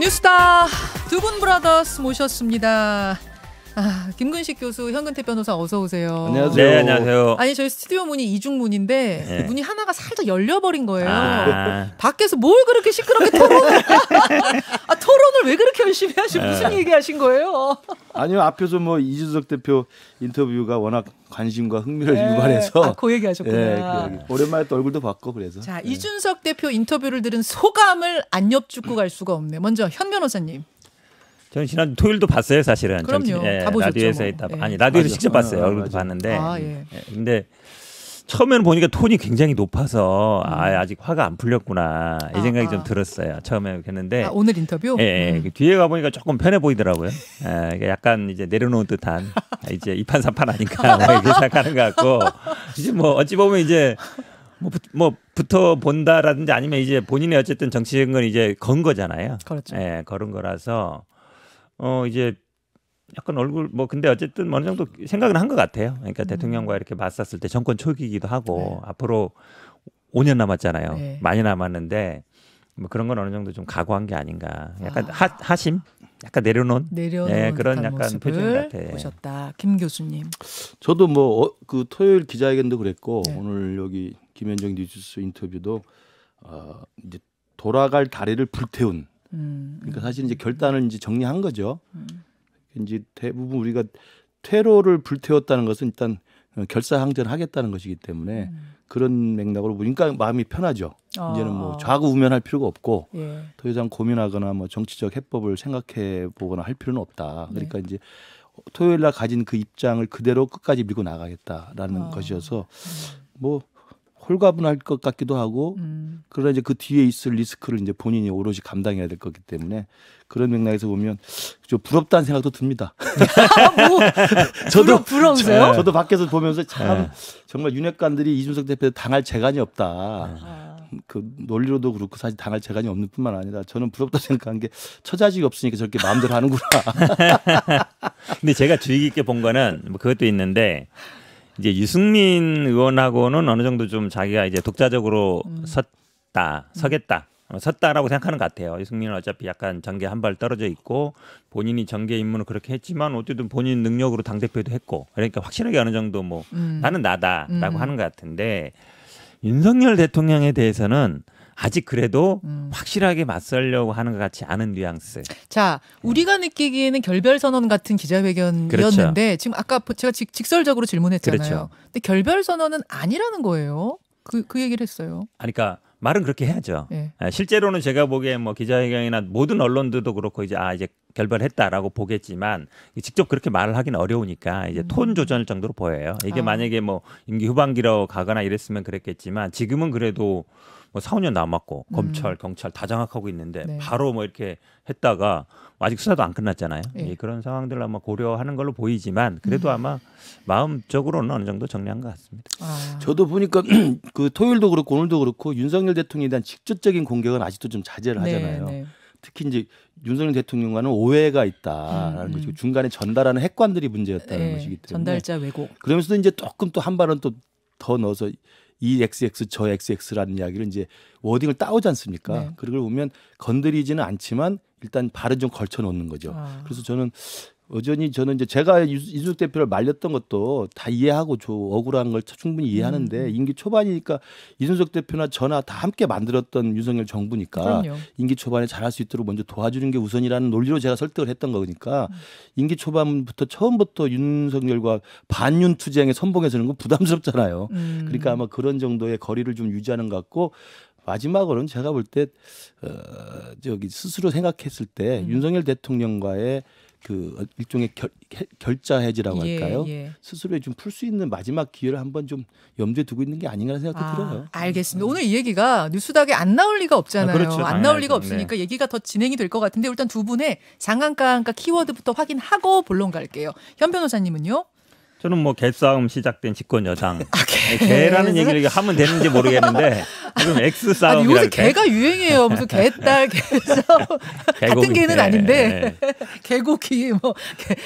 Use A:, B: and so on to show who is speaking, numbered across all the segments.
A: 뉴스타 두 분 브라더스 모셨습니다. 김근식 교수, 현근태 변호사 어서 오세요.
B: 안녕하세요.
C: 네, 안녕하세요.
A: 아니 저희 스튜디오 문이 이중문인데
C: 네.
A: 문이 하나가 살짝 열려버린 거예요. 밖에서 뭘 그렇게 시끄럽게 토론을 토론을 왜 그렇게 열심히 하시고 무슨 얘기하신 거예요?
B: 아니요, 앞에서 뭐 이준석 대표 인터뷰가 워낙 관심과 흥미를 유발해서
A: 그 얘기하셨구나.
B: 네, 오랜만에 또 얼굴도 봤고 그래서.
A: 자, 이준석 대표 인터뷰를 들은 소감을 안 엿죽고 갈 수가 없네. 먼저 현 변호사님.
C: 저는 지난 토요일도 봤어요, 사실은.
A: 그럼요. 다 보셨죠.
C: 라디오에서
A: 뭐.
C: 아니 라디오에서
B: 맞아.
C: 직접 봤어요. 얼굴도
B: 맞아.
C: 봤는데.
A: 예.
C: 근데 처음에는 보니까 톤이 굉장히 높아서 아직 화가 안 풀렸구나 이 생각이 좀 들었어요. 처음에 했는데.
A: 오늘 인터뷰?
C: 예, 뒤에 가 보니까 조금 편해 보이더라고요. 약간 이제 내려놓은 듯한 이제 이판삼판 아닌가 뭐 이렇게 생각하는 것 같고 이제 뭐 어찌 보면 이제. 뭐 붙어 본다라든지 아니면 이제 본인이 어쨌든 정치적인 건 이제 건 거잖아요.
A: 그렇죠.
C: 예, 걸은 거라서 이제 약간 얼굴 뭐 근데 어쨌든 어느 정도 생각은 한 것 같아요. 그러니까 대통령과 이렇게 맞섰을 때 정권 초기이기도 하고 앞으로 5년 남았잖아요.
A: 네.
C: 많이 남았는데 뭐 그런 건 어느 정도 좀 각오한 게 아닌가. 약간 하심, 약간 내려놓은 그런 약간 표정 같아.
A: 보셨다. 김 교수님.
B: 저도 뭐 그 토요일 기자회견도 그랬고
A: 네.
B: 오늘 여기 김현정 뉴스 인터뷰도 이제 돌아갈 다리를 불태운. 그러니까 사실 이제 결단을 이제 정리한 거죠. 이제 대부분 우리가 퇴로를 불태웠다는 것은 일단 결사항전하겠다는 것이기 때문에 그런 맥락으로 보니까 마음이 편하죠. 이제는 뭐 좌우우면할 필요가 없고 더 이상 고민하거나 뭐 정치적 해법을 생각해 보거나 할 필요는 없다. 그러니까 이제 토요일 날 가진 그 입장을 그대로 끝까지 밀고 나가겠다라는 것이어서 뭐 홀가분할 것 같기도 하고 그러나 이제 그 뒤에 있을 리스크를 이제 본인이 오롯이 감당해야 될 거기 때문에 그런 맥락에서 보면 좀 부럽다는 생각도 듭니다.
A: 저도 부러우세요?
B: 저도 밖에서 보면서 참 정말 윤핵관들이 이준석 대표에 당할 재간이 없다. 그 논리로도 그렇고 사실 당할 재간이 없는 뿐만 아니라 저는 부럽다 생각한 게 처자식이 없으니까 저렇게 마음대로 하는구나.
C: 근데 제가 주의 깊게 본 거는 뭐 그것도 있는데 이제 유승민 의원하고는 어느 정도 좀 자기가 이제 독자적으로 섰다라고 생각하는 것 같아요. 유승민은 어차피 약간 정계 한 발 떨어져 있고 본인이 정계 입문을 그렇게 했지만 어쨌든 본인 능력으로 당대표도 했고 그러니까 확실하게 어느 정도 뭐 나는 나다라고 하는 것 같은데 윤석열 대통령에 대해서는 아직 그래도 확실하게 맞서려고 하는 것 같지 않은 뉘앙스.
A: 자, 우리가 느끼기에는 결별선언 같은 기자회견이었는데
C: 그렇죠.
A: 지금 아까 제가 직설적으로 질문했잖아요.
C: 그렇죠.
A: 근데 결별선언은 아니라는 거예요. 그 얘기를 했어요.
C: 그러니까 말은 그렇게 해야죠.
A: 네.
C: 실제로는 제가 보기에 뭐 기자회견이나 모든 언론들도 그렇고 이제 결별했다라고 보겠지만 직접 그렇게 말을 하기는 어려우니까 이제 톤 조절 정도로 보여요. 이게 만약에 뭐 임기 후반기로 가거나 이랬으면 그랬겠지만 지금은 그래도 뭐 4, 5년 남았고 검찰, 경찰 다 장악하고 있는데 바로 뭐 이렇게 했다가 아직 수사도 안 끝났잖아요. 그런 상황들을 아마 고려하는 걸로 보이지만 그래도 아마 마음적으로는 어느 정도 정리한 것 같습니다.
B: 저도 보니까 그 토요일도 그렇고 오늘도 그렇고 윤석열 대통령에 대한 직접적인 공격은 아직도 좀 자제를 하잖아요. 특히 이제 윤석열 대통령과는 오해가 있다라는 거죠. 중간에 전달하는 핵관들이 문제였다는 것이기 때문에.
A: 전달자 왜곡. 그러면서도
B: 이제 조금 또 한 발은 또 더 넣어서 이 XX 저 XX라는 이야기를 이제 워딩을 따오지 않습니까? 그걸 보면 건드리지는 않지만 일단 발은 좀 걸쳐 놓는 거죠. 그래서 저는 이제 제가 이준석 대표를 말렸던 것도 다 이해하고 억울한 걸 충분히 이해하는데 임기 초반이니까 이준석 대표나 저나 다 함께 만들었던 윤석열 정부니까
A: 그럼요.
B: 임기 초반에 잘할 수 있도록 먼저 도와주는 게 우선이라는 논리로 제가 설득을 했던 거니까 임기 초반부터 처음부터 윤석열과 반윤 투쟁에 선봉해서는 건 부담스럽잖아요. 그러니까 아마 그런 정도의 거리를 좀 유지하는 것 같고 마지막으로는 제가 볼 때 스스로 생각했을 때 윤석열 대통령과의 그 일종의 결자 해지라고 할까요? 스스로 좀 풀 수 있는 마지막 기회를 한번 좀 염두에 두고 있는 게 아닌가 하는 생각도 들어요.
A: 알겠습니다. 오늘 이 얘기가 뉴스닥에 안 나올 리가 없잖아요.
C: 그렇죠.
A: 안 나올 리가 없으니까 얘기가 더 진행이 될 것 같은데 일단 두 분의 장안가 키워드부터 확인하고 본론 갈게요. 현 변호사님은요?
C: 저는 뭐 개싸움 시작된 집권 여당. 개라는 얘기를 하면 되는지 모르겠는데 지금 X 싸움이라.
A: 요새 개가 유행이에요. 무슨 개딸, 개싸움 같은 개는 아닌데 개고기, 뭐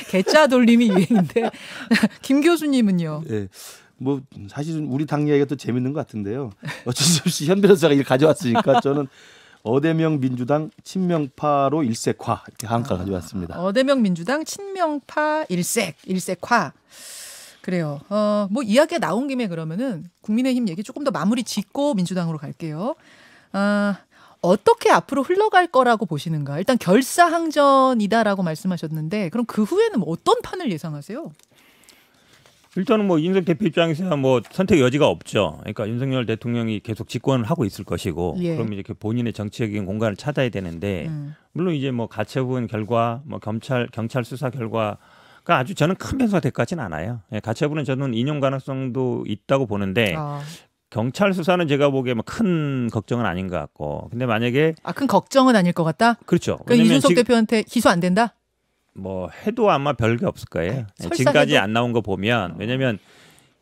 A: 개짜 돌림이 유행인데 김 교수님은요?
B: 네. 뭐 사실은 우리 당 이야기가 또 재밌는 것 같은데요. 어쩔 수 없이 현 변호사가 이걸 가져왔으니까 저는 어대명 민주당 친명파로 일색화 이렇게 한가 가져왔습니다.
A: 어대명 민주당 친명파 일색화. 그래요. 뭐 이야기가 나온 김에 그러면은 국민의힘 얘기 조금 더 마무리 짓고 민주당으로 갈게요. 어떻게 앞으로 흘러갈 거라고 보시는가? 일단 결사항전이다라고 말씀하셨는데 그럼 그 후에는 어떤 판을 예상하세요?
C: 일단은 뭐 이준석 대표 입장에서는 뭐 선택 여지가 없죠. 그러니까 윤석열 대통령이 계속 집권을 하고 있을 것이고,
A: 예.
C: 그럼 이제 본인의 정치적인 공간을 찾아야 되는데, 물론 이제 뭐 가처분 결과, 뭐 경찰 수사 결과가 아주 저는 큰 변수가 될 것 같지는 않아요. 예, 가처분은 저는 인용 가능성도 있다고 보는데. 경찰 수사는 제가 보기에 뭐 큰 걱정은 아닌 것 같고, 근데 만약에
A: 큰 걱정은 아닐 것 같다.
C: 그렇죠.
A: 그러니까 이준석 대표한테 기소 안 된다.
C: 뭐 해도 아마 별게 없을 거예요. 지금까지 안 나온 거 보면, 왜냐하면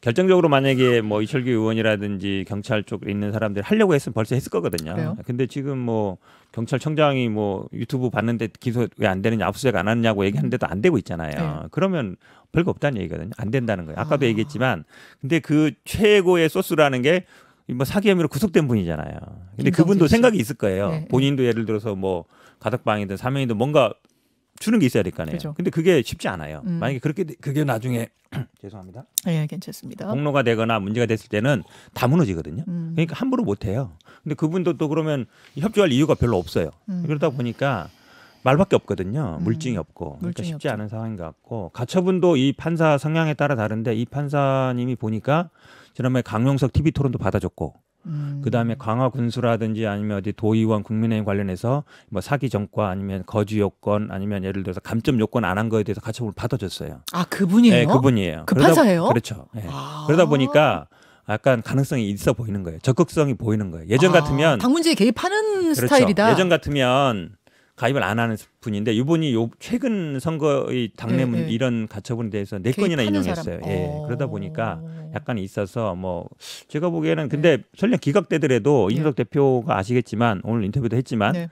C: 결정적으로 만약에 뭐 이철규 의원이라든지 경찰 쪽에 있는 사람들이 하려고 했으면 벌써 했을 거거든요.
A: 그래요?
C: 근데 지금 뭐 경찰청장이 뭐 유튜브 봤는데 기소 왜 안 되느냐, 압수수색 안 하느냐고 얘기하는데도 안 되고 있잖아요.
A: 네.
C: 그러면 별거 없다는 얘기거든요. 안 된다는 거예요. 아까도 얘기했지만, 근데 그 최고의 소스라는 게 뭐 사기 혐의로 구속된 분이잖아요. 근데 그분도 생각이 있을 거예요.
A: 네.
C: 본인도 예를 들어서 뭐 가덕방이든 사명이든 뭔가 주는 게 있어야 될 거 아니에요.
A: 그렇죠. 근데
C: 근데 그게 쉽지 않아요. 만약에 그게 나중에 죄송합니다.
A: 네, 괜찮습니다.
C: 폭로가 되거나 문제가 됐을 때는 다 무너지거든요. 그러니까 함부로 못 해요. 근데 그분도 또 그러면 협조할 이유가 별로 없어요. 그러다 보니까 말밖에 없거든요. 물증이 없고. 그러니까 쉽지 않은 상황인 것 같고, 가처분도 이 판사 성향에 따라 다른데, 이 판사님이 보니까 지난번에 강용석 TV 토론도 받아줬고, 그다음에 강화 군수라든지 아니면 어디 도의원 국민의힘 관련해서 뭐 사기 전과 아니면 거주 요건 아니면 예를 들어서 감점 요건 안 한 거에 대해서 가처분을 받아줬어요.
A: 그분이에요?
C: 네, 그분이에요.
A: 그 판사예요?
C: 그렇죠. 네. 그러다 보니까 약간 가능성이 있어 보이는 거예요. 적극성이 보이는 거예요. 예전 같으면
A: 당 문제에 개입하는
C: 그렇죠.
A: 스타일이다.
C: 예전 같으면 가입을 안 하는 분인데, 이분이 최근 선거의 당내 이런 가처분에 대해서 4건이나 인용했어요. 예. 그러다 보니까 약간 있어서 뭐 제가 보기에는, 근데 설령 기각되더라도 이준석 대표가 아시겠지만 오늘 인터뷰도 했지만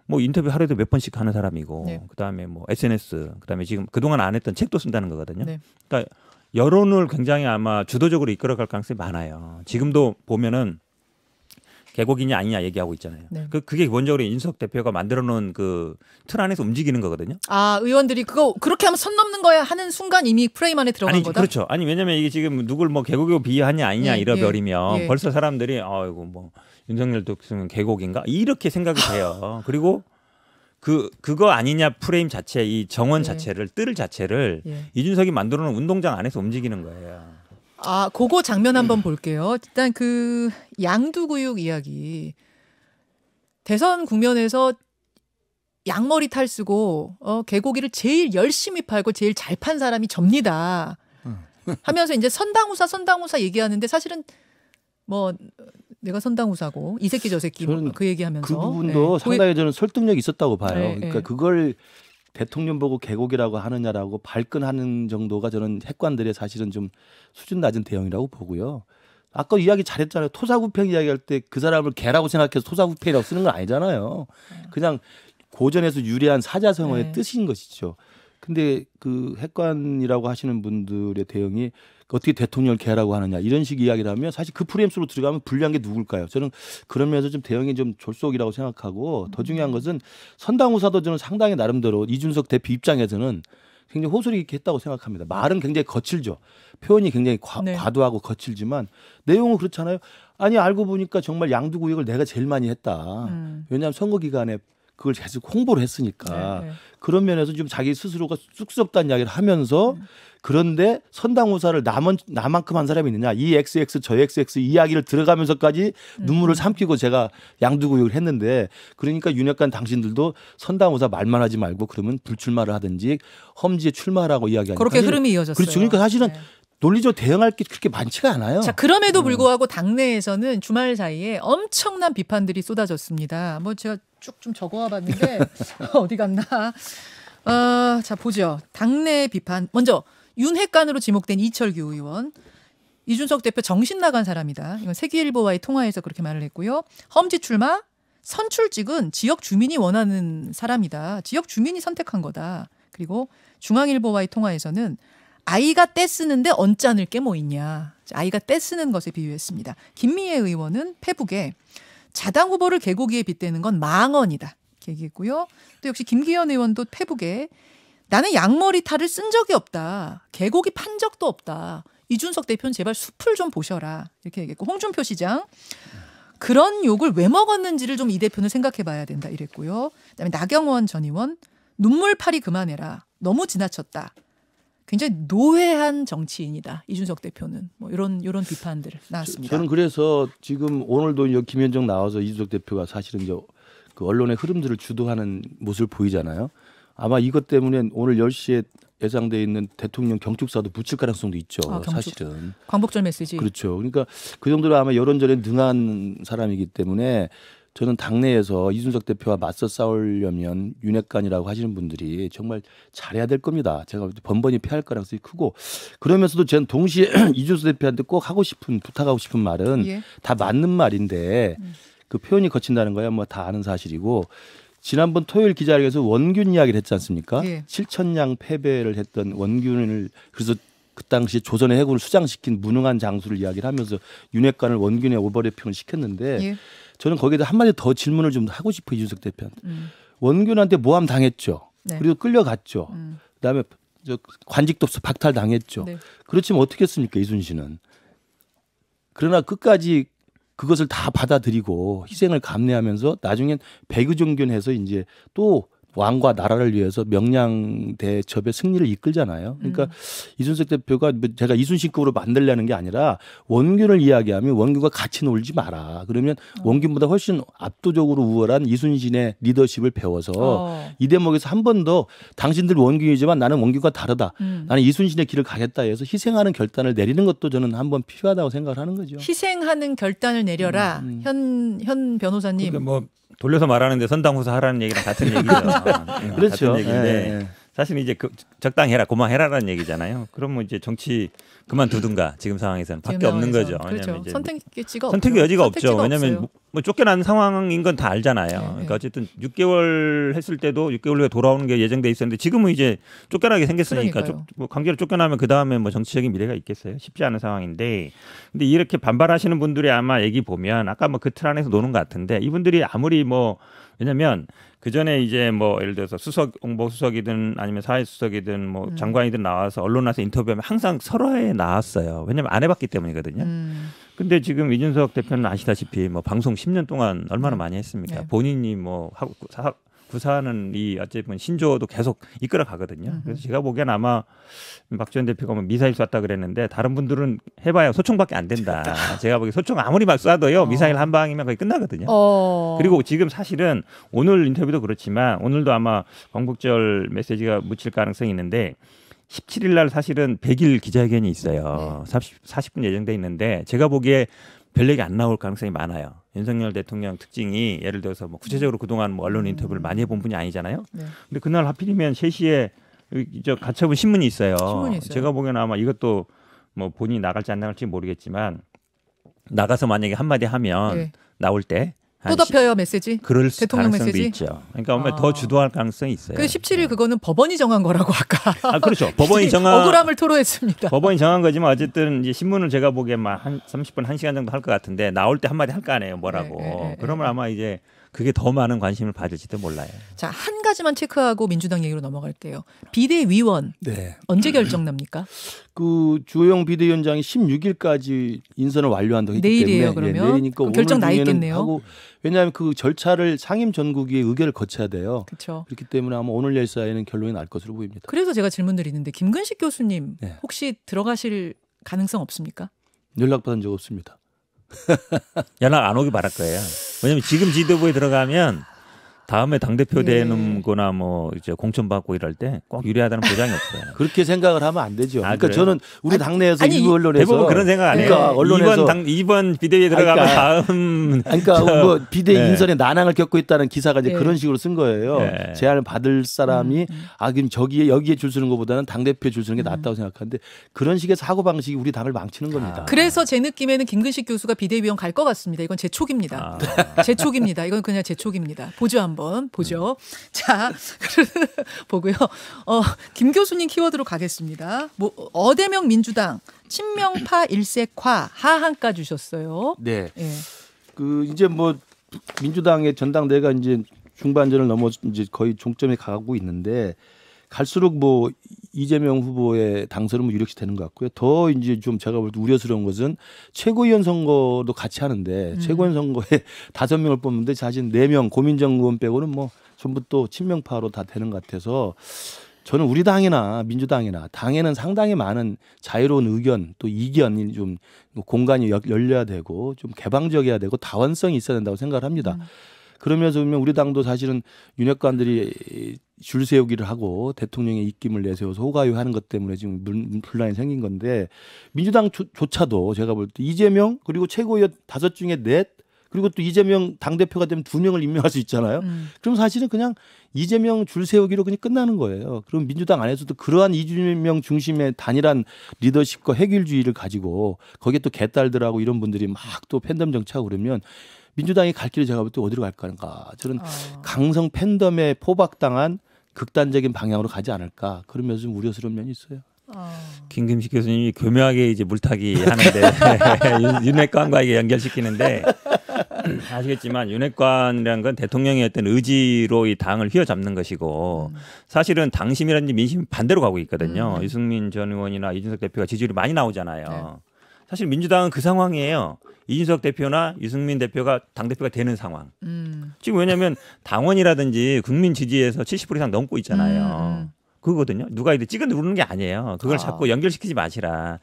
C: 뭐 인터뷰 하루에도 몇 번씩 하는 사람이고, 그다음에 뭐 SNS, 그다음에 지금 그동안 안 했던 책도 쓴다는 거거든요. 그러니까 여론을 굉장히 아마 주도적으로 이끌어갈 가능성이 많아요. 지금도 보면은 개곡이냐 아니냐 얘기하고 있잖아요. 그게 기본적으로 이준석 대표가 만들어놓은 그 틀 안에서 움직이는 거거든요.
A: 의원들이 그렇게 하면 선 넘는 거야 하는 순간 이미 프레임 안에 들어간 거다.
C: 그렇죠. 아니 왜냐면 이게 지금 누굴 뭐 개곡이고 비하하냐 아니냐 이러버리면 벌써 사람들이 이거 뭐 윤석열 대통령 개곡인가 이렇게 생각이 돼요. 그리고 그거 아니냐 프레임 자체, 이 정원 자체를, 뜰 자체를 이준석이 만들어놓은 운동장 안에서 움직이는 거예요.
A: 그거 장면 한번 볼게요. 일단 그 양두구육 이야기. 대선 국면에서 양머리 탈 쓰고 개고기를 제일 열심히 팔고 제일 잘 판 사람이 접니다. 하면서 이제 선당후사 얘기하는데, 사실은 뭐 내가 선당후사고 이 새끼 저 새끼 그 얘기하면서
B: 그 부분도 상당히 저는 설득력이 있었다고 봐요. 그러니까 그걸 대통령 보고 개곡이라고 하느냐라고 발끈하는 정도가 저는 핵관들의 사실은 좀 수준 낮은 대응이라고 보고요. 아까 이야기 잘했잖아요. 토사구팽 이야기할 때 그 사람을 개라고 생각해서 토사구팽이라고 쓰는 건 아니잖아요. 그냥 고전에서 유래한 사자성어의 뜻인 것이죠. 근데 그 핵관이라고 하시는 분들의 대응이 어떻게 대통령을 개라고 하느냐 이런 식 이야기를 하면, 사실 그 프레임 속으로 들어가면 불리한 게 누굴까요? 저는 그런 면에서 좀 대응이 좀 졸속이라고 생각하고, 더 중요한 것은 선당후사도 저는 상당히 나름대로 이준석 대표 입장에서는 굉장히 호소리 있게 했다고 생각합니다. 말은 굉장히 거칠죠. 표현이 굉장히 과도하고 거칠지만 내용은 그렇잖아요. 아니 알고 보니까 정말 양두구역을 내가 제일 많이 했다. 왜냐하면 선거 기간에 그걸 계속 홍보를 했으니까. 그런 면에서 좀 자기 스스로가 쑥스럽다는 이야기를 하면서, 그런데 선당후사를 나만큼 한 사람이 있느냐, 이 XX 저 XX 이야기를 들어가면서까지 눈물을 삼키고 제가 양두구역을 했는데, 그러니까 윤핵관 당신들도 선당후사 말만 하지 말고 그러면 불출마를 하든지 험지에 출마하라고 이야기하니까
A: 그렇게 흐름이 이어졌어요.
B: 그렇죠. 그러니까 사실은 논리적으로 대응할 게 그렇게 많지가 않아요.
A: 자, 그럼에도 불구하고 당내에서는 주말 사이에 엄청난 비판들이 쏟아졌습니다. 뭐 제가 쭉 좀 적어와 봤는데 어디 갔나. 자, 보죠. 당내 비판. 먼저 윤핵관으로 지목된 이철규 의원. 이준석 대표 정신 나간 사람이다. 이건 세계일보와의 통화에서 그렇게 말을 했고요. 험지 출마, 선출직은 지역 주민이 원하는 사람이다. 지역 주민이 선택한 거다. 그리고 중앙일보와의 통화에서는 아이가 떼쓰는데 언짢을 게 뭐 있냐. 아이가 떼쓰는 것에 비유했습니다. 김미애 의원은 페북에 자당 후보를 개고기에 빗대는 건 망언이다. 얘기고요. 또 역시 김기현 의원도 페북에 나는 양머리 탈을 쓴 적이 없다. 개고기 판 적도 없다. 이준석 대표는 제발 숲을 좀 보셔라. 이렇게 얘기했고 홍준표 시장 그런 욕을 왜 먹었는지를 좀 이 대표는 생각해 봐야 된다. 이랬고요. 그다음에 나경원 전 의원 눈물파리 그만해라. 너무 지나쳤다. 굉장히 노회한 정치인이다. 이준석 대표는 뭐 이런 비판들 나왔습니다.
B: 저는 그래서 지금 오늘도 김현정 나와서 이준석 대표가 사실은 이제 그 언론의 흐름들을 주도하는 모습을 보이잖아요. 아마 이것 때문에 오늘 10시에 예상돼 있는 대통령 경축사도 붙일 가능성도 있죠. 사실은.
A: 광복절 메시지.
B: 그렇죠. 그러니까 그 정도로 아마 여론전에 능한 사람이기 때문에 저는 당내에서 이준석 대표와 맞서 싸우려면 윤핵관이라고 하시는 분들이 정말 잘해야 될 겁니다. 제가 번번이 피할 가능성이 크고 그러면서도 저는 동시에 이준석 대표한테 꼭 부탁하고 싶은 말은 다 맞는 말인데 그 표현이 거친다는 거야 뭐 다 아는 사실이고 지난번 토요일 기자회견에서 원균 이야기를 했지 않습니까? 7천량 패배를 했던 원균을 그래서 그 당시 조선의 해군을 수장시킨 무능한 장수를 이야기를 하면서 윤핵관을 원균의 오버래핑을 시켰는데 저는 거기에다 한마디 더 질문을 좀 하고 싶어요. 이준석 대표한테. 원균한테 모함 당했죠. 그리고 끌려갔죠. 그다음에 관직도 박탈당했죠. 그렇지만 어떻게 했습니까? 이순신은. 그러나 끝까지 그것을 다 받아들이고 희생을 감내하면서 나중엔 백의종견해서 이제 또 왕과 나라를 위해서 명량대첩의 승리를 이끌잖아요. 그러니까 이준석 대표가 제가 이순신급으로 만들려는 게 아니라 원균을 이야기하면 원균과 같이 놀지 마라. 그러면 원균보다 훨씬 압도적으로 우월한 이순신의 리더십을 배워서 이 대목에서 한 번 더 당신들 원균이지만 나는 원균과 다르다. 나는 이순신의 길을 가겠다 해서 희생하는 결단을 내리는 것도 저는 한번 필요하다고 생각을 하는 거죠.
A: 희생하는 결단을 내려라. 현 변호사님.
C: 그러니까 뭐 돌려서 말하는데 선당후사 하라는 얘기랑 같은 얘기죠.
B: 그렇죠.
C: 같은 얘기인데 사실 이제 적당해라, 고만해라라는 얘기잖아요. 그러면 이제 정치 그만두든가 지금 상황에서는 밖에 없는 거죠.
A: 그렇죠.
C: 왜냐하면 이제
A: 선택의
C: 여지가 없죠. 왜냐하면 뭐 쫓겨난 상황인 건 다 알잖아요. 그러니까 어쨌든 6개월 했을 때도 6개월 후에 돌아오는 게 예정돼 있었는데 지금은 이제 쫓겨나게 생겼으니까 뭐 관계로 쫓겨나면 그 다음에 뭐 정치적인 미래가 있겠어요. 쉽지 않은 상황인데, 근데 이렇게 반발하시는 분들이 아마 얘기 보면 아까 뭐 그 틀 안에서 노는 것 같은데 이분들이 아무리 뭐 왜냐면 그 전에 이제 뭐 예를 들어서 홍보수석이든 아니면 사회수석이든 뭐 장관이든 나와서 언론 나서 인터뷰하면 항상 설화에 나왔어요. 왜냐면 안 해봤기 때문이거든요. 근데 지금 이준석 대표는 아시다시피 뭐 방송 10년 동안 얼마나 많이 했습니까? 본인이 뭐 하고 구사하는 이 어쨌든 신조어도 계속 이끌어 가거든요. 그래서 제가 보기엔 아마 박 전 대표가 뭐 미사일 쐈다 그랬는데 다른 분들은 해봐야 소총밖에 안 된다. 제가 보기엔 소총 아무리 막 쏴도요 미사일 한 방이면 거의 끝나거든요. 그리고 지금 사실은 오늘 인터뷰도 그렇지만 오늘도 아마 광복절 메시지가 묻힐 가능성이 있는데 17일 날 사실은 100일 기자회견이 있어요. 40분 예정돼 있는데 제가 보기에 별 얘기 안 나올 가능성이 많아요. 윤석열 대통령 특징이 예를 들어서 뭐 구체적으로 그동안 뭐 언론 인터뷰를 많이 해본 분이 아니잖아요. 근데 그날 하필이면 3시에 저 가처분 신문이 있어요. 제가 보기에는 아마 이것도 뭐 본인이 나갈지 안 나갈지 모르겠지만 나가서 만약에 한마디 하면 나올 때
A: 또 덮여요 메시지?
C: 그럴
A: 대통령
C: 가능성도
A: 메시지?
C: 있죠. 그러니까 아마 더 주도할 가능성이 있어요.
A: 그 17일 그거는 법원이 정한 거라고 아까.
C: 그렇죠. 법원이 정한
A: 억울함을 토로했습니다.
C: 법원이 정한 거지만 어쨌든 이제 신문을 제가 보기엔 한 30분 1시간 정도 할 것 같은데 나올 때 한마디 할 거 아니에요. 뭐라고. 그러면 아마 이제 그게 더 많은 관심을 받을지도 몰라요.
A: 자, 한 가지만 체크하고 민주당 얘기로 넘어갈게요. 비대위원 언제 결정 납니까?
B: 그 주호영 비대위원장이 16일까지 인선을 완료한다고 했기
A: 내일이에요,
B: 때문에
A: 그러면?
B: 내일이니까
A: 결정 나 있겠네요.
B: 하고, 왜냐하면 그 절차를 상임 전국위의 의결을 거쳐야 돼요.
A: 그렇죠.
B: 그렇기 때문에 아마 오늘 내일 사이에는 결론이 날 것으로 보입니다.
A: 그래서 제가 질문 드리는데 김근식 교수님 혹시 들어가실 가능성 없습니까?
B: 연락받은 적 없습니다.
C: 연락 안 오길 바랄 거예요. 왜냐면 지금 지도부에 들어가면 다음에 당대표 되는 거나 뭐 이제 공천 받고 이럴 때 꼭 유리하다는 보장이 없어요.
B: 그렇게 생각을 하면 안 되죠. 그러니까
C: 그래요?
B: 저는 우리 당내에서 일부 언론에서
C: 대부분 그런 생각 안 해요.
B: 그러니까 언론에서
C: 2번 비대위에 들어가면 다음
B: 그러니까 뭐 비대위 인선에 난항을 겪고 있다는 기사가 이제 그런 식으로 쓴 거예요. 제안을 받을 사람이 그럼 여기에 줄 서는 것보다는 당대표에 줄 서는 게 낫다고 생각하는데 그런 식의 사고방식이 우리 당을 망치는 겁니다.
A: 그래서 제 느낌에는 김근식 교수가 비대위원 갈 것 같습니다. 이건 제 촉입니다. 제 촉입니다. 이건 그냥 제 촉입니다. 보죠 한번. 보죠. 자, 보고요. 김 교수님 키워드로 가겠습니다. 뭐 어대명 민주당 친명파 일색화 하한가 주셨어요.
B: 네. 그 이제 뭐 민주당의 전당대회가 이제 중반전을 넘어 이제 거의 종점에 가고 있는데 갈수록 뭐 이재명 후보의 당선은 뭐 유력시 되는 것 같고요. 더 이제 좀 제가 볼 때 우려스러운 것은 최고위원 선거도 같이 하는데 최고위원 선거에 5명을 뽑는데 사실 4명 고민정 의원 빼고는 뭐 전부 또 친명파로 다 되는 것 같아서 저는 우리 당이나 민주당이나 당에는 상당히 많은 자유로운 의견 또 이견이 좀 공간이 열려야 되고 좀 개방적이어야 되고 다원성이 있어야 된다고 생각을 합니다. 그러면서 보면 우리 당도 사실은 윤핵관들이 줄 세우기를 하고 대통령의 입김을 내세워서 호가요하는 것 때문에 지금 분란이 생긴 건데 민주당조차도 제가 볼 때 이재명 그리고 최고위원 5 중에 4 그리고 또 이재명 당대표가 되면 2명을 임명할 수 있잖아요. 그럼 사실은 그냥 이재명 줄 세우기로 그냥 끝나는 거예요. 그럼 민주당 안에서도 그러한 이재명 중심의 단일한 리더십과 획일주의를 가지고 거기에 또 개딸들하고 이런 분들이 막 또 팬덤 정치하고 그러면 민주당이 갈 길을 제가 볼 때 어디로 갈 건가. 저는 강성 팬덤에 포박당한 극단적인 방향으로 가지 않을까. 그러면서 좀 우려스러운 면이 있어요.
C: 김금식 교수님이 교묘하게 이제 물타기 하는데 윤핵관과 이게 연결시키는데 아시겠지만 윤핵관이라는 건 대통령의 어떤 의지로 이 당을 휘어잡는 것이고 사실은 당심이라든지 민심 반대로 가고 있거든요. 유승민 전 의원이나 이준석 대표가 지지율이 많이 나오잖아요.
A: 네.
C: 사실 민주당은 그 상황이에요. 이준석 대표나 유승민 대표가 당대표가 되는 상황. 지금 왜냐하면 당원이라든지 국민 지지에서 70% 이상 넘고 있잖아요. 그거거든요. 누가 이제 찍어 누르는 게 아니에요. 그걸 자꾸 연결시키지 마시라.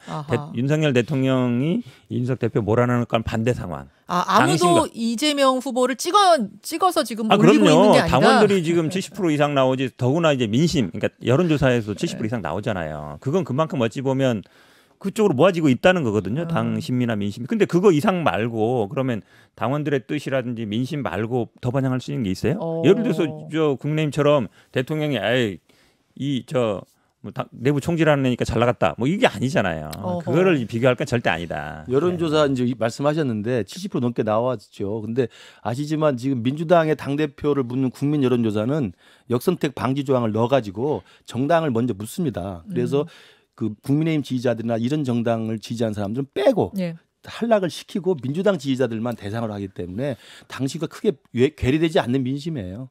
C: 윤석열 대통령이 이준석 대표 몰아넣을까 반대 상황.
A: 아무도 이재명 후보를 찍어서 지금 올리고
C: 그럼요.
A: 있는 게 아니다.
C: 당원들이 지금 70% 이상 나오지 더구나 이제 민심, 그러니까 여론조사에서 70% 이상 나오잖아요. 그건 그만큼 어찌 보면 그쪽으로 모아지고 있다는 거거든요. 당 심리나 민심이. 근데 그거 이상 말고 그러면 당원들의 뜻이라든지 민심 말고 더 반영할 수 있는 게 있어요? 예를 들어서 저 국민의힘처럼 대통령이 내부 총질하는 애니까 잘 나갔다. 뭐 이게 아니잖아요. 그거를 비교할 건 절대 아니다.
B: 여론조사 이제 말씀하셨는데 70% 넘게 나왔죠. 근데 아시지만 지금 민주당의 당대표를 묻는 국민 여론조사는 역선택 방지 조항을 넣어가지고 정당을 먼저 묻습니다. 그래서 그 국민의힘 지지자들이나 이런 정당을 지지한 사람들은 빼고 탈락을 시키고 민주당 지지자들만 대상으로 하기 때문에 당시가 크게 괴리되지 않는 민심이에요.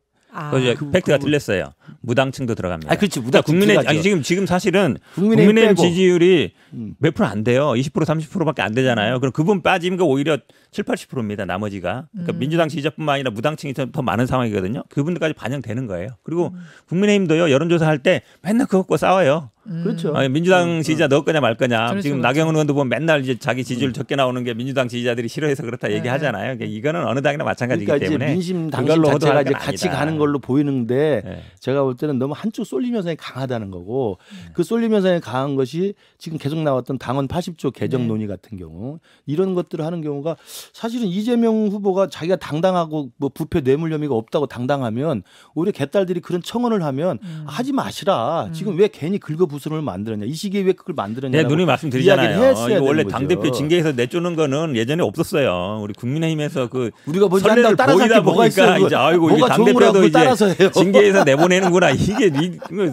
C: 그 팩트가 틀렸어요. 무당층도 들어갑니다.
B: 그렇지. 무당층
C: 지금 사실은 국민의힘 지지율이 몇 프로 안 돼요. 20% 30%밖에 안 되잖아요. 그럼 그분 빠지면 오히려 70-80%입니다. 나머지가. 그러니까 민주당 지지자뿐만 아니라 무당층이 더 많은 상황이거든요. 그분들까지 반영되는 거예요. 그리고 국민의힘도요. 여론조사 할 때 맨날 그거 갖고 싸워요.
B: 그렇죠.
C: 민주당 지지자 넣을 거냐 말 거냐.
A: 그렇죠,
C: 지금 나경원 의원도 보면 맨날 이제 자기 지지율 적게 나오는 게 민주당 지지자들이 싫어해서 그렇다 얘기하잖아요. 그러니까 이거는 어느 당이나 마찬가지이기
B: 그러니까
C: 때문에
B: 이제 민심 당심 자체가 이제 같이 가는 걸로 보이는데 제가 볼 때는 너무 한쪽 쏠림 현상이 강하다는 거고 그 쏠림 현상이 강한 것이 지금 계속 나왔던 당원 80조 개정 논의 같은 경우 이런 것들을 하는 경우가 사실은 이재명 후보가 자기가 당당하고 뭐 부패 뇌물 혐의가 없다고 당당하면 오히려 개딸들이 그런 청원을 하면 하지 마시라. 지금 왜 괜히 긁어부스럼을 만들었냐. 이 시기에 왜 그걸 만들었냐.
C: 네, 누님 말씀드리잖아요. 이거 원래 당대표 징계에서 내쫓는 거는 예전에 없었어요. 우리 국민의힘에서 그
B: 우리가 먼저
C: 선례를 보이다 보니까 이제 아이고 이게 당대표도 이제 징계에서 내보내는구나. 이게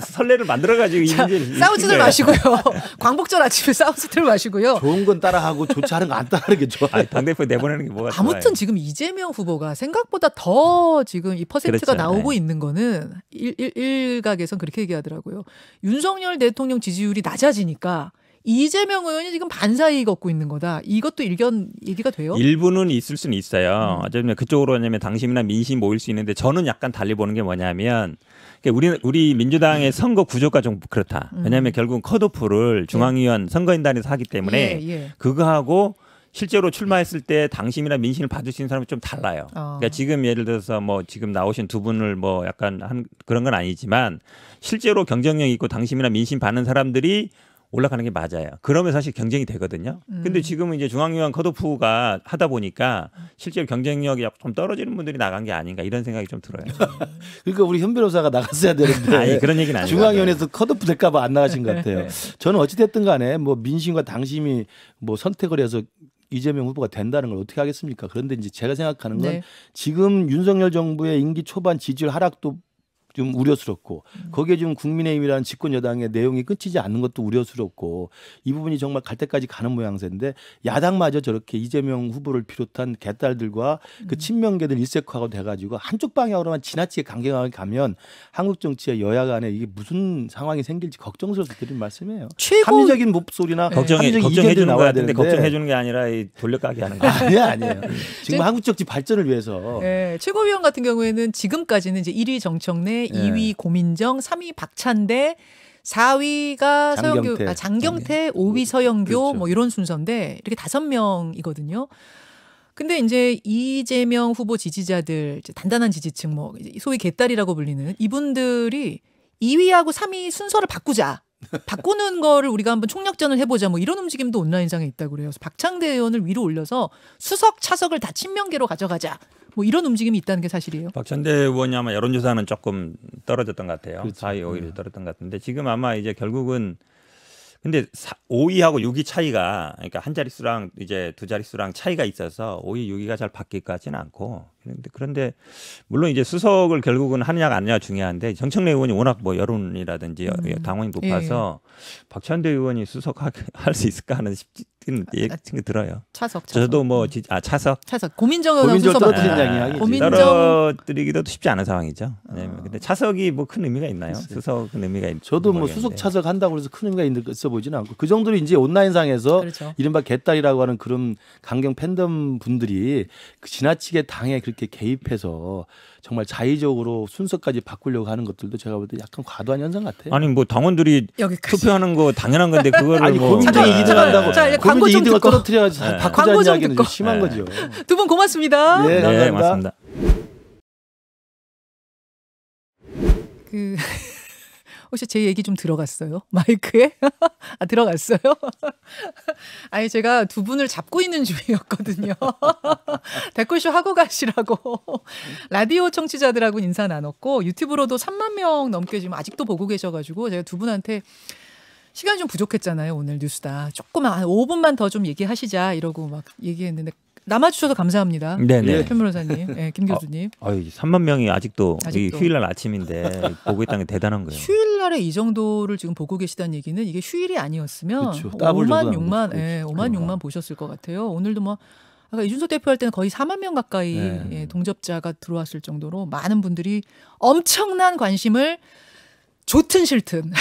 C: 선례를 만들어가지고 이 문제를
A: 싸우지들 마시고요. 광복절 아침에 싸우지들 마시고요.
B: 좋은 건 따라하고 좋지 않은 거 안 따라하는 게 좋아요.
C: 당대표 내보내는 게 뭐가
A: 아무튼
C: 좋아요.
A: 지금 이재명 후보가 생각보다 더 지금 이 퍼센트가
C: 그렇죠.
A: 나오고 있는 거는 일각에선 그렇게 얘기하더라고요. 윤석열 대통령 지지율이 낮아지니까 이재명 의원이 지금 반사이 걷고 있는 거다. 이것도 얘기가 돼요?
C: 일부는 있을 수는 있어요. 어쩌면 그쪽으로 하냐면 당심이나 민심 모일 수 있는데 저는 약간 달리 보는 게 뭐냐면 우리 민주당의 선거 구조가 좀 그렇다. 왜냐하면 결국은 컷오프를 중앙위원 선거인단에서 하기 때문에 그거하고 실제로 출마했을 때 당심이나 민심을 받을 수 있는 사람이 좀 달라요. 그러니까 지금 예를 들어서 뭐 지금 나오신 두 분을 뭐 약간 그런 건 아니지만 실제로 경쟁력 있고 당심이나 민심 받는 사람들이 올라가는 게 맞아요. 그러면 사실 경쟁이 되거든요. 근데 지금은 이제 중앙위원 컷오프가 하다 보니까 실제로 경쟁력이 좀 떨어지는 분들이 나간 게 아닌가 이런 생각이 좀 들어요.
B: 그러니까 우리 현 변호사가 나갔어야 되는데
C: 그런 얘기는 아니에요.
B: 중앙위원회에서 컷오프 될까 봐 안 나가신 것 같아요. 저는 어찌됐든 간에 뭐 민심과 당심이 뭐 선택을 해서 이재명 후보가 된다는 걸 어떻게 하겠습니까? 그런데 이제 제가 생각하는 건 지금 윤석열 정부의 임기 초반 지지율 하락도 좀 우려스럽고 거기에 지금 국민의힘이라는 집권 여당의 내용이 끊이지 않는 것도 우려스럽고 이 부분이 정말 갈 때까지 가는 모양새인데 야당마저 저렇게 이재명 후보를 비롯한 개딸들과 그 친명계들 일색화가 돼가지고 한쪽 방향으로만 지나치게 강경하게 가면 한국 정치의 여야 간에 이게 무슨 상황이 생길지 걱정스러워서 드린 말씀이에요. 합리적인 목소리나
C: 걱정해 주는 거 같은데 걱정해 주는 게 아니라 돌려가게 하는 거예요.
B: 아니에요. 지금 한국 정치 발전을 위해서.
A: 네, 최고위원 같은 경우에는 지금까지는 이제 1위 정청래, 2위 고민정, 3위 박찬대, 4위가 장경태, 5위 서영교
B: 그렇죠.
A: 뭐 이런 순서인데 이렇게 5명이거든요. 근데 이제 이재명 후보 지지자들, 이제 단단한 지지층 뭐 소위 개딸이라고 불리는 이분들이 2위하고 3위 순서를 바꾸는 거를 우리가 한번 총력전을 해보자 뭐 이런 움직임도 온라인상에 있다고 그래요. 그래서 박창대 의원을 위로 올려서 수석 차석을 다 친명계로 가져가자 뭐 이런 움직임이 있다는 게 사실이에요.
C: 박찬대 의원이 아마 여론조사는 조금 떨어졌던 것 같아요.
B: 그렇죠.
C: 4위, 5위를 떨어졌던 것 같은데 지금 아마 이제 결국은 근데 5위하고 6위 차이가 그러니까 한 자릿수랑 이제 두 자릿수랑 차이가 있어서 5위, 6위가 잘 바뀔 것 같지는 않고 그런데 물론 이제 수석을 결국은 하느냐가 안 하느냐가 중요한데 정청래 의원이 워낙 뭐 여론이라든지 당원이 높아서 박찬대 의원이 수석할 수 있을까 하는 생각이 들어요.
A: 차석.
C: 저도 뭐 차석.
A: 고민정 의원 수석
B: 떨어뜨린다는 이야기지.
C: 떨어뜨리기도 쉽지 않은 상황이죠. 네. 근데 차석이 뭐 큰 의미가 있나요? 수석은 의미가 있는.
B: 저도 뭐 수석 차석 한다고 해서 큰 의미가 있어 보지는 않고 그 정도로 이제 온라인상에서
A: 그렇죠.
B: 이른바 개딸이라고 하는 그런 강경 팬덤 분들이 지나치게 당에 그렇게 개입해서 정말 자의적으로 순서까지 바꾸려고 하는 것들도 제가 볼 때 약간 과도한 현상 같아요.
C: 아니 뭐 당원들이
A: 여기까지.
C: 투표하는 거 당연한 건데 그거를
B: 아니
C: 뭐
B: 고민정이 2등 한다고
A: 자, 광고 좀
B: 고민정 2등을
A: 듣고.
B: 떨어뜨려야지
C: 네.
A: 광고
B: 바꾸자는
A: 좀
B: 이야기는
A: 듣고.
B: 좀 심한 거죠.
A: 두 분 고맙습니다.
B: 네,
C: 네,
B: 감사합니다.
C: 맞습니다.
A: 혹시 제 얘기 좀 들어갔어요? 마이크에? 들어갔어요? 아니 제가 두 분을 잡고 있는 중이었거든요. 댓글쇼 하고 가시라고. 라디오 청취자들하고 인사 나눴고 유튜브로도 3만 명 넘게 지금 아직도 보고 계셔가지고 제가 두 분한테 시간이 좀 부족했잖아요. 오늘 뉴스다. 조금만 한 5분만 더 좀 얘기하시자 이러고 막 얘기했는데 남아주셔서 감사합니다.
C: 네네.
A: 편 변호사님, 네, 김 교수님.
C: 3만 명이 아직도 이
A: 아직도.
C: 휴일날 아침인데 보고 있다는 게 대단한 거예요.
A: 휴일날에 이 정도를 지금 보고 계시다는 얘기는 이게 휴일이 아니었으면
B: 그렇죠. 더블
A: 5만
B: 조사하는
A: 6만,
B: 거죠.
A: 예, 5만 6만 보셨을 것 같아요. 오늘도 뭐 아까 이준석 대표 할 때는 거의 4만 명 가까이
B: 네.
A: 예, 동접자가 들어왔을 정도로 많은 분들이 엄청난 관심을 좋든 싫든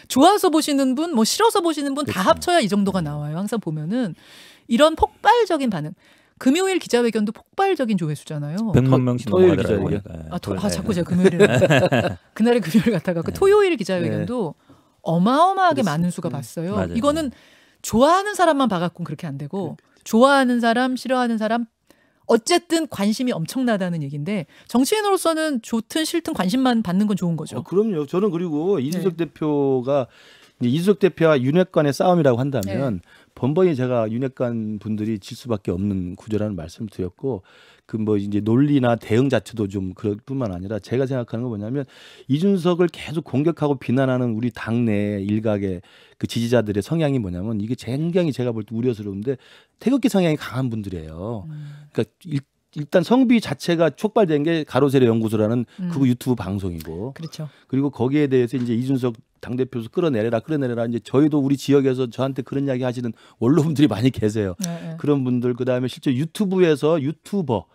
A: 좋아서 보시는 분, 뭐 싫어서 보시는 분 다
B: 그렇죠.
A: 합쳐야 이 정도가 나와요. 항상 보면은 이런 폭발적인 반응. 금요일 기자회견도 폭발적인 조회수잖아요.
C: 100만 명씩
B: 토요일
C: 넘어가더라고요.
B: 기자회견.
A: 자꾸 제가 금요일에 그날에 금요일 갔다가 그 토요일 기자회견도 어마어마하게 많은 수가 봤어요.
C: 맞아요.
A: 이거는 좋아하는 사람만 봐갖고 그렇게 안 되고 좋아하는 사람, 싫어하는 사람 어쨌든 관심이 엄청나다는 얘기인데 정치인으로서는 좋든 싫든 관심만 받는 건 좋은 거죠.
B: 그럼요. 저는 그리고 이준석 대표가 이준석 대표와 윤핵관의 싸움이라고 한다면 번번이 제가 윤핵관 분들이 질 수밖에 없는 구조라는 말씀을 드렸고 그 뭐 이제 논리나 대응 자체도 좀 그럴 뿐만 아니라 제가 생각하는 건 뭐냐면 이준석을 계속 공격하고 비난하는 우리 당내 일각의 그 지지자들의 성향이 뭐냐면 이게 굉장히 제가 볼 때 우려스러운데 태극기 성향이 강한 분들이에요. 그러니까 일단 성비 자체가 촉발된 게 가로세로 연구소라는 그 유튜브 방송이고
A: 그렇죠.
B: 그리고 거기에 대해서 이제 이준석 당대표에서 끌어내려라 이제 저희도 우리 지역에서 저한테 그런 이야기 하시는 원로분들이 많이 계세요. 그런 분들 그다음에 실제 유튜브에서 유튜버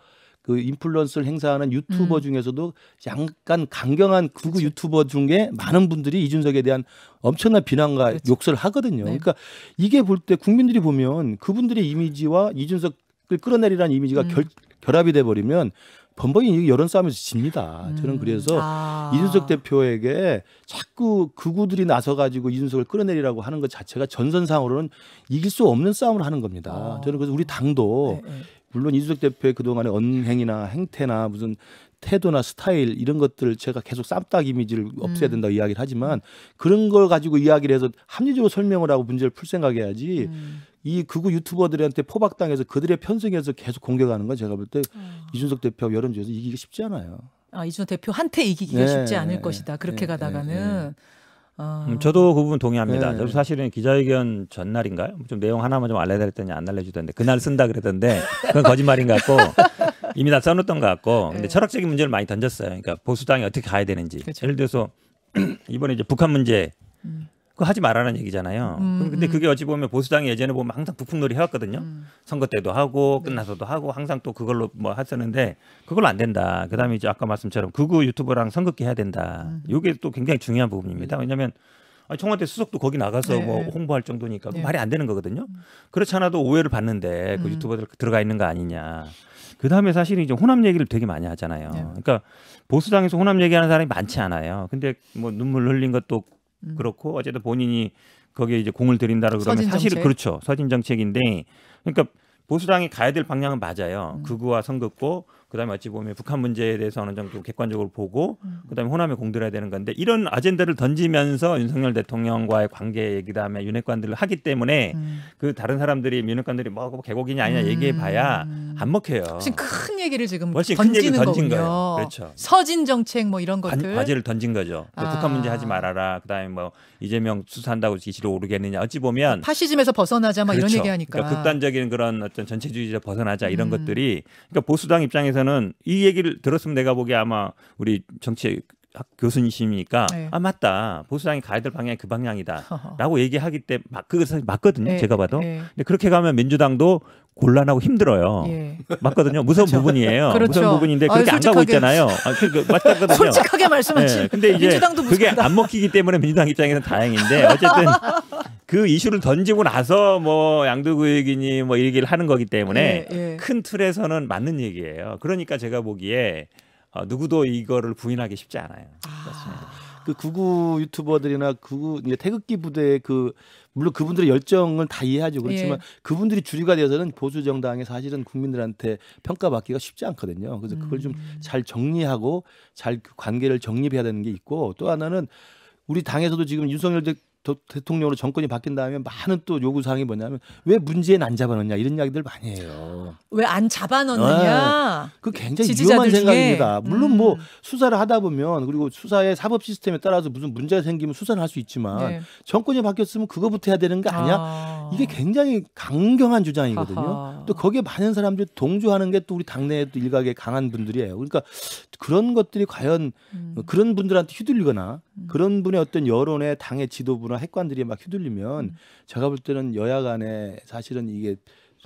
B: 그 인플루언서를 행사하는 유튜버 중에서도 약간 강경한 극우 유튜버 중에 많은 분들이 이준석에 대한 엄청난 비난과
A: 그렇죠.
B: 욕설을 하거든요. 그러니까 이게 볼 때 국민들이 보면 그분들의 이미지와 이준석을 끌어내리라는 이미지가 결합이 돼 버리면 번번이 여론 싸움에서 집니다. 저는 그래서 이준석 대표에게 자꾸 극우들이 나서 가지고 이준석을 끌어내리라고 하는 것 자체가 전선상으로는 이길 수 없는 싸움을 하는 겁니다. 저는 그래서 우리 당도 물론 이준석 대표의 그동안의 언행이나 행태나 무슨 태도나 스타일 이런 것들을 제가 계속 쌈딱 이미지를 없애야 된다고 이야기를 하지만 그런 걸 가지고 이야기를 해서 합리적으로 설명을 하고 문제를 풀 생각해야지 이 극우 유튜버들한테 포박당해서 그들의 편승해서 계속 공격하는 건 제가 볼 때 이준석 대표 여론조에서 이기기 쉽지 않아요.
A: 이준석 대표한테 이기기가 쉽지 않을 것이다. 그렇게 가다가는.
C: 저도 그 부분 동의합니다.
B: 네.
C: 저도 사실은 기자회견 전날인가요? 좀 내용 하나만 좀 알려드렸더니 안 알려주던데 그날 쓴다 그랬던데 그건 거짓말인 것 같고 이미 다 써놓던 것 같고, 근데
A: 네.
C: 철학적인 문제를 많이 던졌어요. 그러니까 보수당이 어떻게 가야 되는지.
A: 그렇죠.
C: 예를 들어서 이번에 이제 북한 문제 그거 하지 말라는 얘기잖아요. 근데 그게 어찌 보면 보수당이 예전에 보면 항상 북풍놀이 해왔거든요. 선거 때도 하고 끝나서도 하고 항상 또 그걸로 뭐 했었는데 그걸로 안 된다. 그다음에 이제 아까 말씀처럼 극우 유튜버랑 선긋기 해야 된다. 이게 또 굉장히 중요한 부분입니다. 왜냐하면 청와대 수석도 거기 나가서
A: 네.
C: 뭐 홍보할 정도니까
A: 네.
C: 말이 안 되는 거거든요. 그렇지 않아도 오해를 받는데 그 유튜버들 들어가 있는 거 아니냐. 그 다음에 사실은 이제 호남 얘기를 되게 많이 하잖아요.
A: 네.
C: 그러니까 보수당에서 호남 얘기하는 사람이 많지 않아요. 근데 뭐 눈물 흘린 것도 그렇고 어쨌든 본인이 거기에 이제 공을 들인다고 그러면
A: 서진
C: 사실은
A: 정책.
C: 그렇죠. 서진 정책인데 그러니까 보수당이 가야 될 방향은 맞아요. 극우와 선긋고 그다음에 어찌 보면 북한 문제에 대해서 어느 정도 객관적으로 보고 그다음에 호남에 공들여야 되는 건데 이런 아젠다를 던지면서 윤석열 대통령과의 관계 얘기 그다음에 윤핵관들을 하기 때문에 그 다른 사람들이 윤핵관들이 뭐 개곡이냐 아니냐 얘기해봐야 안 먹혀요.
A: 훨씬 큰 얘기를 지금
C: 훨씬 큰 얘기를
A: 던지는
C: 던진
A: 거군요.
C: 거예요. 그렇죠.
A: 서진 정책 뭐 이런 것들.
C: 과제를 던진 거죠. 북한 문제 하지 말아라. 그다음에 뭐 이재명 수사한다고 지시로 오르겠느냐. 어찌 보면
A: 파시즘에서 벗어나자 막
C: 그렇죠.
A: 이런 얘기하니까.
C: 그러니까 극단적인 그런 어떤 전체주의자 벗어나자 이런 것들이 그러니까 보수당 입장에서는 이 얘기를 들었으면 내가 보기에 아마 우리 정치학 교수님이시니까
A: 네.
C: 아 맞다 보수당이 가야 될 방향이 그 방향이다라고 얘기하기 때 그거 사실 맞거든요.
A: 네,
C: 제가 봐도.
A: 네.
C: 근데 그렇게 가면 민주당도 곤란하고 힘들어요.
A: 예.
C: 맞거든요. 무서운
A: 그렇죠.
C: 부분이에요.
A: 그렇죠.
C: 무서운 부분인데 그렇게 안 가고
A: 솔직하게.
C: 있잖아요. 맞거든요.
A: 솔직하게 말씀하시.
C: 네, 근데 이제
A: 민주당도
C: 그게
A: 무섭다.
C: 안 먹히기 때문에 민주당 입장에서는 다행인데 어쨌든 그 이슈를 던지고 나서 뭐 양도구역이니 뭐 이 얘기를 하는 거기 때문에
A: 예, 예.
C: 큰 틀에서는 맞는 얘기예요. 그러니까 제가 보기에 누구도 이거를 부인하기 쉽지 않아요. 그렇습니다.
B: 그 극우 유튜버들이나 극우 이제 태극기 부대의 그 물론 그분들의 열정을 다 이해하죠. 그렇지만
A: 예.
B: 그분들이 주류가 되어서는 보수 정당이 사실은 국민들한테 평가받기가 쉽지 않거든요. 그래서 그걸 좀 잘 정리하고 잘 그 관계를 정립해야 되는 게 있고 또 하나는 우리 당에서도 지금 윤석열 대통령으로 정권이 바뀐 다음에 많은 또 요구 사항이 뭐냐면 왜 문재인 안 잡아넣냐 이런 이야기들 많이 해요.
A: 왜 안 잡아넣느냐?
B: 그 굉장히
A: 지지자들
B: 위험한
A: 중에.
B: 생각입니다. 물론 뭐 수사를 하다 보면 그리고 수사의 사법 시스템에 따라서 무슨 문제가 생기면 수사를 할 수 있지만
A: 네.
B: 정권이 바뀌었으면 그거부터 해야 되는 거 아니야? 이게 굉장히 강경한 주장이거든요.
A: 하하.
B: 또 거기에 많은 사람들이 동조하는 게 또 우리 당내에 또 일각의 강한 분들이에요. 그러니까 그런 것들이 과연 그런 분들한테 휘둘리거나 그런 분의 어떤 여론에 당의 지도부나 핵관들이 막 휘둘리면 제가 볼 때는 여야 간에 사실은 이게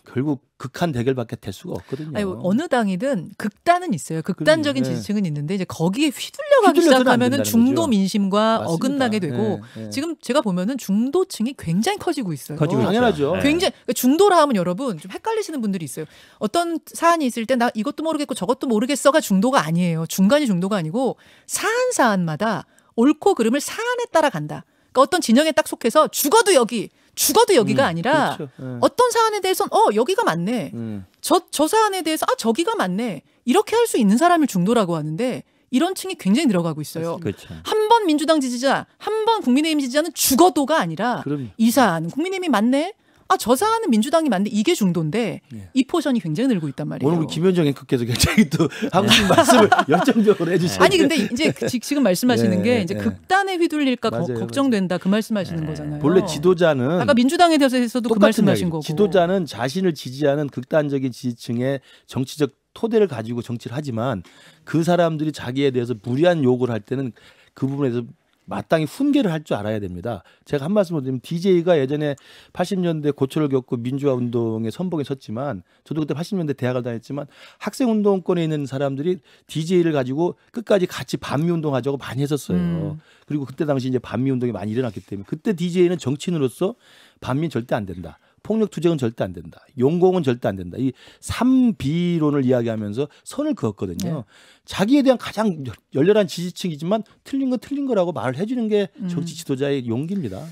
B: 결국 극한 대결밖에 될 수가 없거든요.
A: 아니, 어느 당이든 극단은 있어요. 극단적인
B: 네.
A: 지지층은 있는데 이제 거기에 휘둘려가기
B: 휘둘려서는 안
A: 시작하면은
B: 된다는
A: 중도
B: 거죠.
A: 민심과
B: 맞습니다.
A: 어긋나게 되고
B: 네, 네.
A: 지금 제가 보면은 중도층이 굉장히 커지고 있어요.
C: 커지고 있죠.
B: 당연하죠.
C: 네.
A: 굉장히 그러니까 중도라 하면 여러분 좀 헷갈리시는 분들이 있어요. 어떤 사안이 있을 때 나 이것도 모르겠고 저것도 모르겠어가 중도가 아니에요. 중간이 중도가 아니고 사안마다 옳고 그름을 사안에 따라 간다. 그러니까 어떤 진영에 딱 속해서 죽어도 여기가 아니라
B: 그렇죠. 네.
A: 어떤 사안에 대해서는 여기가 맞네. 저 사안에 대해서 저기가 맞네. 이렇게 할 수 있는 사람을 중도라고 하는데 이런 층이 굉장히 늘어가고 있어요.
C: 그렇죠.
A: 한 번 민주당 지지자, 한 번 국민의힘 지지자는 죽어도가 아니라
B: 그럼요.
A: 이 사안은 국민의힘이 맞네. 저 사안은 민주당이 맞네. 이게 중도인데
B: 예.
A: 이 포션이 굉장히 늘고 있단 말이에요.
B: 오늘 우리 김현정 앵커께서 굉장히 또 하고 싶은 말씀을 열정적으로 해주시죠.
A: 아니 근데 이제 지금 말씀하시는
B: 예,
A: 게 이제
B: 예.
A: 극단에 휘둘릴까
B: 맞아요,
A: 걱정된다 그 말씀하시는 거잖아요.
B: 본래 지도자는
A: 아까 민주당에 대해서도 그
B: 똑같은
A: 말씀하신
B: 이야기죠.
A: 거고.
B: 지도자는 자신을 지지하는 극단적인 지지층의 정치적 토대를 가지고 정치를 하지만 그 사람들이 자기에 대해서 무리한 욕을 할 때는 그 부분에 대해서 마땅히 훈계를 할 줄 알아야 됩니다. 제가 한 말씀을 드리면 DJ가 예전에 80년대 고초를 겪고 민주화 운동의 선봉에 섰지만 저도 그때 80년대 대학을 다녔지만 학생 운동권에 있는 사람들이 DJ를 가지고 끝까지 같이 반미 운동하자고 많이 했었어요. 그리고 그때 당시 이제 반미 운동이 많이 일어났기 때문에 그때 DJ는 정치인으로서 반미 절대 안 된다. 폭력 투쟁은 절대 안 된다. 용공은 절대 안 된다. 이 3B론을 이야기하면서 선을 그었거든요.
A: 네.
B: 자기에 대한 가장 열렬한 지지층이지만 틀린 건 틀린 거라고 말을 해주는 게 정치 지도자의 용기입니다.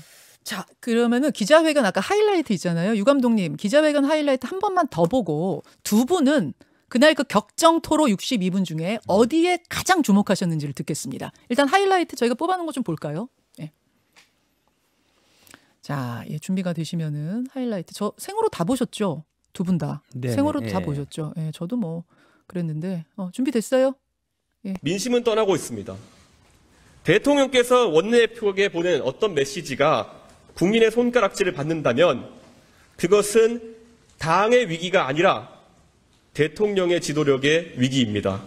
A: 자, 그러면은 기자회견 아까 하이라이트 있잖아요. 유 감독님 기자회견 하이라이트 한 번만 더 보고 두 분은 그날 그 격정 토로 62분 중에 어디에 가장 주목하셨는지를 듣겠습니다. 일단 하이라이트 저희가 뽑아놓은 거 좀 볼까요? 네. 자, 준비가 되시면은 하이라이트 저 생으로 다 보셨죠? 두 분 다.
C: 네네,
A: 생으로 다
C: 예.
A: 보셨죠? 예, 저도 뭐 그랬는데 준비됐어요?
D: 민심은 떠나고 있습니다. 대통령께서 원내대표에게 보낸 어떤 메시지가 국민의 손가락질을 받는다면 그것은 당의 위기가 아니라 대통령의 지도력의 위기입니다.